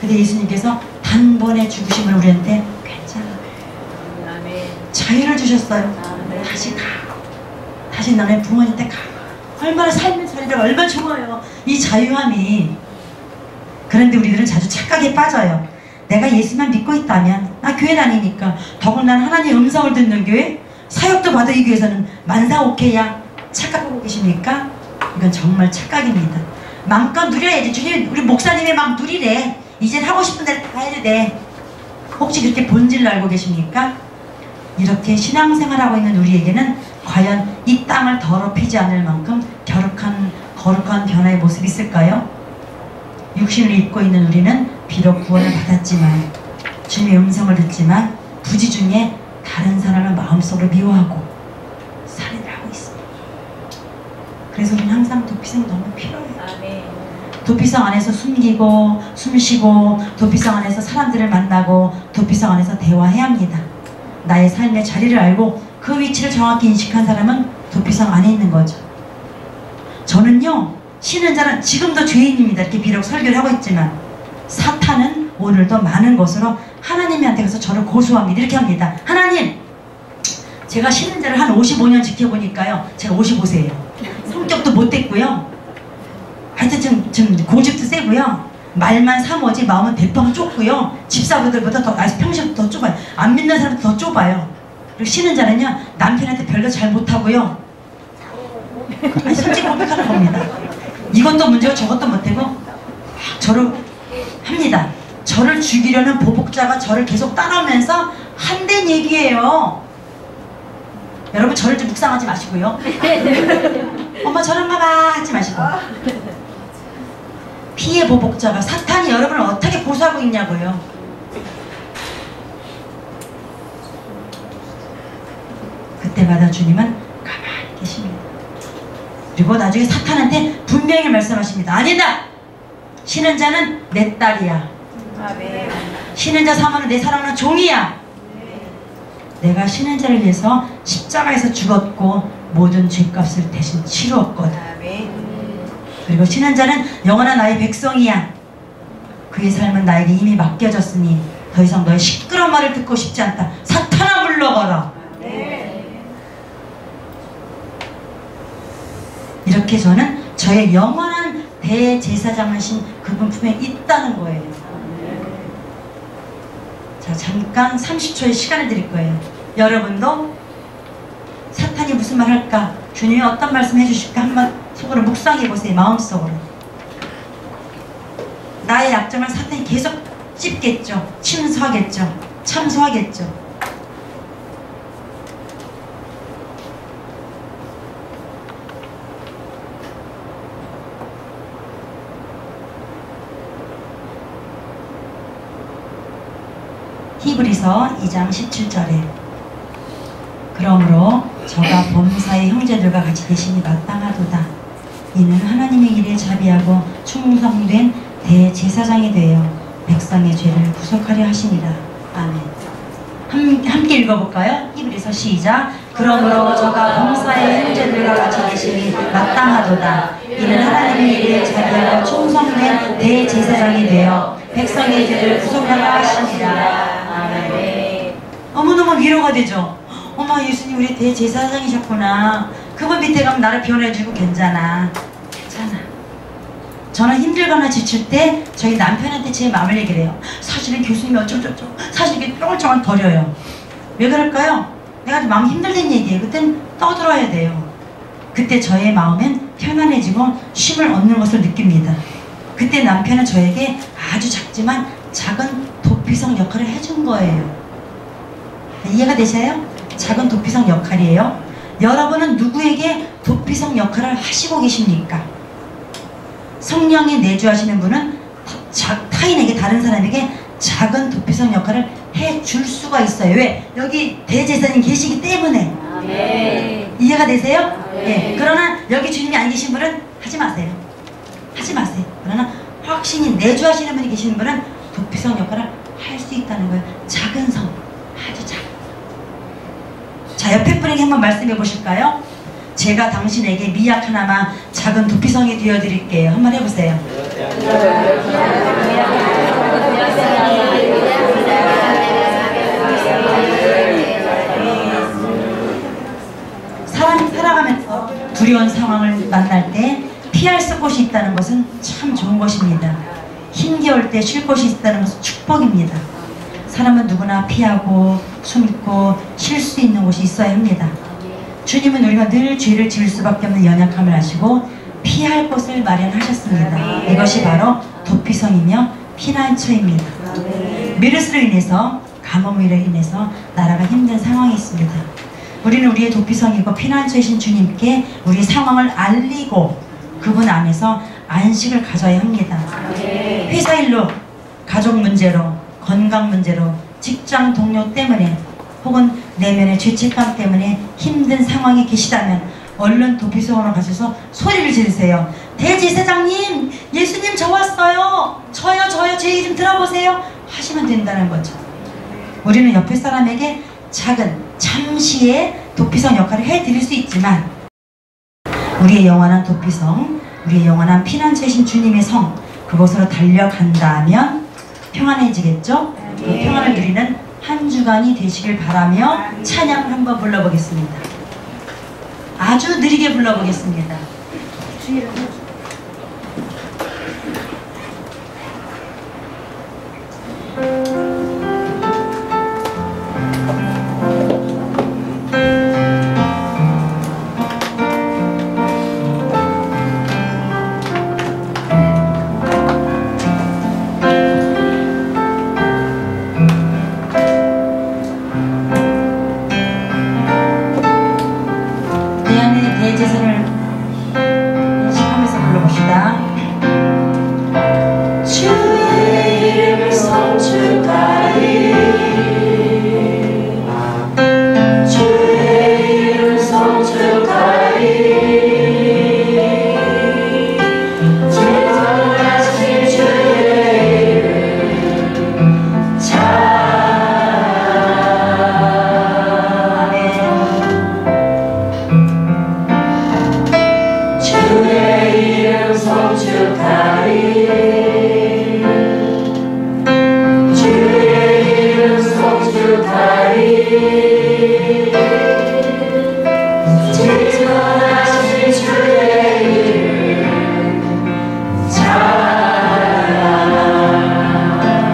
근데 예수님께서 단번에 죽으심을 우리한테 괜찮아. 자유를 주셨어요. 다시 가. 다시 너네 부모님한테 가. 얼마나 삶의 자리가 얼마나 좋아요. 이 자유함이. 그런데 우리들은 자주 착각에 빠져요. 내가 예수만 믿고 있다면, 나 교회 다니니까, 더군다나 하나님의 음성을 듣는 교회, 사역도 받아 이 교회에서는 만사오케이야. 착각하고 계십니까? 이건 정말 착각입니다. 마음껏 누려야지. 주님, 우리 목사님이 막 누리래. 이젠 하고 싶은 대로 다 해도 돼. 혹시 그렇게 본질을 알고 계십니까? 이렇게 신앙생활하고 있는 우리에게는 과연 이 땅을 더럽히지 않을 만큼 거룩한 변화의 모습이 있을까요? 육신을 입고 있는 우리는 비록 구원을 받았지만, 주님의 음성을 듣지만 부지중에 다른 사람을 마음속으로 미워하고 살인을 하고 있습니다. 그래서 우리는 항상 도피성이 너무 필요해요. 도피성 안에서 숨기고 숨쉬고, 도피성 안에서 사람들을 만나고, 도피성 안에서 대화해야 합니다. 나의 삶의 자리를 알고 그 위치를 정확히 인식한 사람은 도피성 안에 있는 거죠. 저는요, 쉬는 자는 지금도 죄인입니다. 이렇게 비록 설교를 하고 있지만 사탄은 오늘도 많은 것으로 하나님한테 가서 저를 고소합니다. 이렇게 합니다. 하나님, 제가 쉬는 자를 한 55년 지켜보니까요, 제가 55세예요. 성격도 못됐고요, 하여튼 좀 고집도 세고요, 말만 사모지 마음은 대빵 좁고요, 집사분들보다 더, 평소보다 더 좁아요. 안 믿는 사람보다 더 좁아요. 그리고 쉬는 자는요, 남편한테 별로 잘 못하고요, 솔직히 고백하는 겁니다. 이것도 문제고 저것도 못하고 저를 합니다. 저를 죽이려는 보복자가 저를 계속 따라오면서 한된 얘기예요. 여러분, 저를 좀 묵상하지 마시고요. 엄마 저랑 가봐 하지 마시고, 피해 보복자가 사탄이 여러분을 어떻게 고소하고 있냐고요. 그때마다 주님은 가만히 계십니다. 그리고 나중에 사탄한테 분명히 말씀하십니다. 아니다! 쉬는 자는 내 딸이야. 아멘. 쉬는 자 사모는 내 사랑하는 종이야. 내가 쉬는 자를 위해서 십자가에서 죽었고 모든 죄값을 대신 치루었거든. 아멘. 그리고 쉬는 자는 영원한 나의 백성이야. 그의 삶은 나에게 이미 맡겨졌으니 더 이상 너의 시끄러운 말을 듣고 싶지 않다. 사탄아 물러가라. 이렇게 저는 저의 영원한 대제사장하신 그분 품에 있다는 거예요. 자, 잠깐 30초의 시간을 드릴 거예요. 여러분도 사탄이 무슨 말 할까? 주님이 어떤 말씀 해주실까? 한번 속으로 묵상해 보세요. 마음속으로. 나의 약점을 사탄이 계속 찝겠죠. 침소하겠죠. 참소하겠죠. 히브리서 2장 17절에 그러므로 저가 범사의 형제들과 같이 되시니 마땅하도다. 이는 하나님의 일에 자비하고 충성된 대제사장이 되어 백성의 죄를 구속하려 하시니라. 아멘. 함께 읽어볼까요? 히브리서 시작. 그러므로 저가 범사의 형제들과 같이 되시니 마땅하도다. 이는 하나님의 일에 자비하고 충성된 대제사장이 되어 백성의 죄를 구속하려 하시니라. 너무너무 위로가 되죠. 어머, 예수님 우리 대제사장이셨구나. 그분 밑에 가면 나를 변해주고 괜찮아. 저는 힘들거나 지칠 때 저희 남편한테 제 마음을 얘기를 해요. 사실은 교수님이 어쩌고저쩌고 사실 이게 뿅을 버려요. 왜 그럴까요? 내가 마음이 힘들다는 얘기예요. 그땐 떠들어야 돼요. 그때 저의 마음은 편안해지고 쉼을 얻는 것을 느낍니다. 그때 남편은 저에게 아주 작지만 작은 도피성 역할을 해준 거예요. 이해가 되세요? 작은 도피성 역할이에요. 여러분은 누구에게 도피성 역할을 하시고 계십니까? 성령이 내주하시는 분은 타인에게, 다른 사람에게 작은 도피성 역할을 해줄 수가 있어요. 왜? 여기 대제사장님 계시기 때문에. 아멘. 이해가 되세요? 네. 그러나 여기 주님이 안 계신 분은 하지 마세요. 하지 마세요. 그러나 확신이 내주하시는 분이 계시는 분은 도피성 역할을 할 수 있다는 거예요. 작은 성, 아주 작은. 자, 옆에 분에게 한번 말씀해 보실까요? 제가 당신에게 미약하나마 작은 도피성이 되어드릴게요. 한번 해보세요. 사람이 살아가면서 두려운 상황을 만날 때 피할 곳이 있다는 것은 참 좋은 것입니다. 힘겨울 때 쉴 곳이 있다는 것은 축복입니다. 사람은 누구나 피하고 숨고 쉴 수 있는 곳이 있어야 합니다. 주님은 우리가 늘 죄를 지을 수밖에 없는 연약함을 아시고 피할 곳을 마련하셨습니다. 이것이 바로 도피성이며 피난처입니다. 메르스로 인해서, 가뭄으로 인해서 나라가 힘든 상황이 있습니다. 우리는 우리의 도피성이고 피난처이신 주님께 우리 상황을 알리고 그분 안에서 안식을 가져야 합니다. 회사 일로, 가족 문제로, 건강 문제로, 직장 동료 때문에 혹은 내면의 죄책감 때문에 힘든 상황에 계시다면 얼른 도피성으로 가셔서 소리를 지르세요. 대제사장님, 예수님 저 왔어요. 저요 제 이름 들어보세요. 하시면 된다는 거죠. 우리는 옆에 사람에게 작은 잠시의 도피성 역할을 해드릴 수 있지만 우리의 영원한 도피성, 우리의 영원한 피난처이신 주님의 성, 그곳으로 달려간다면 평안해지겠죠? 그 평안을 누리는 한 주간이 되시길 바라며 찬양을 한번 불러보겠습니다. 아주 느리게 불러보겠습니다. 대제사를 인식하면서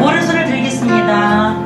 오른손을 들겠습니다.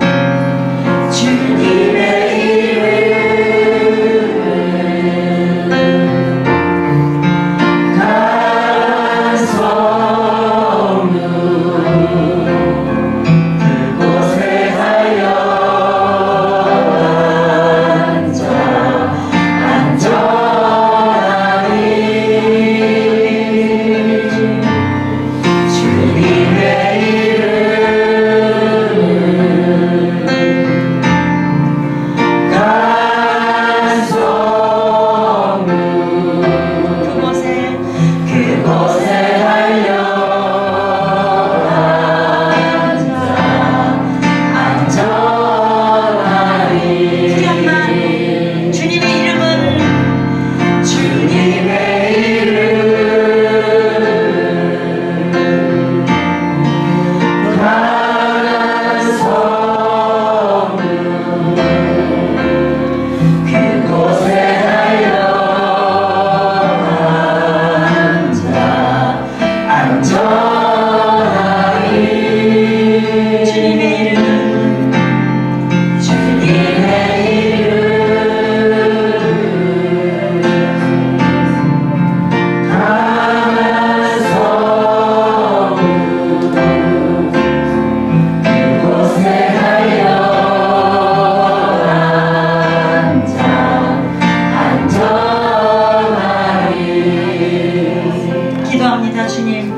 기도합니다. 주님,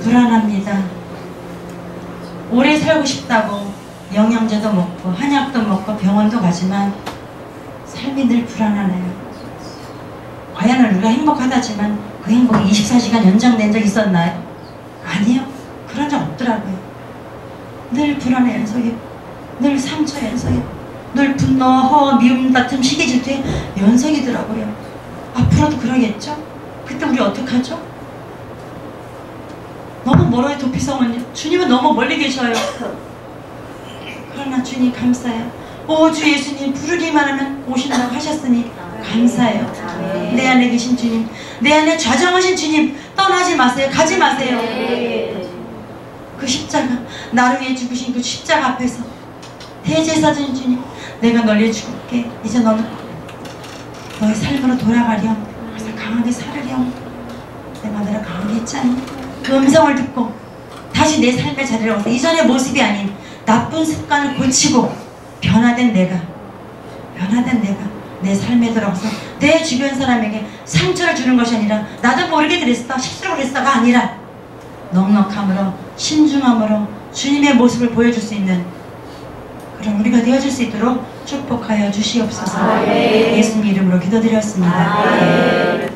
불안합니다. 오래 살고 싶다고 영양제도 먹고 한약도 먹고 병원도 가지만 삶이 늘 불안하네요. 과연 우리가 행복하다지만 그 행복이 24시간 연장된 적 있었나요? 아니요. 그런 적 없더라고요. 늘 불안의 연속이요. 늘 상처의 연속이요. 늘 분노, 허, 미움 같은 시기 질투의 연속이더라고요. 앞으로도 그러겠죠? 그때 우리 어떡하죠? 너무 멀어요. 도피성은요. 주님은 너무 멀리 계셔요. 그러나 주님 감사해요. 오 주 예수님 부르기만 하면 오신다고 하셨으니 감사해요. 내 안에 계신 주님, 내 안에 좌정하신 주님, 떠나지 마세요. 가지 마세요. 그 십자가, 나를 위해 죽으신 그 십자가 앞에서 대제사장 주님, 내가 널 위해 죽을게. 이제 너는 너의 삶으로 돌아가렴. 그래서 강하게 살으렴. 내가 너를 강하게 했잖니. 그 음성을 듣고 다시 내 삶의 자리로 와서 이전의 모습이 아닌 나쁜 습관을 고치고 변화된 내가 내 삶에 들어가서 내 주변 사람에게 상처를 주는 것이 아니라 나도 모르게 그랬어, 실수로 그랬어가 아니라 넉넉함으로 신중함으로 주님의 모습을 보여줄 수 있는 그런 우리가 되어줄 수 있도록 축복하여 주시옵소서. 예수님 이름으로 기도드렸습니다.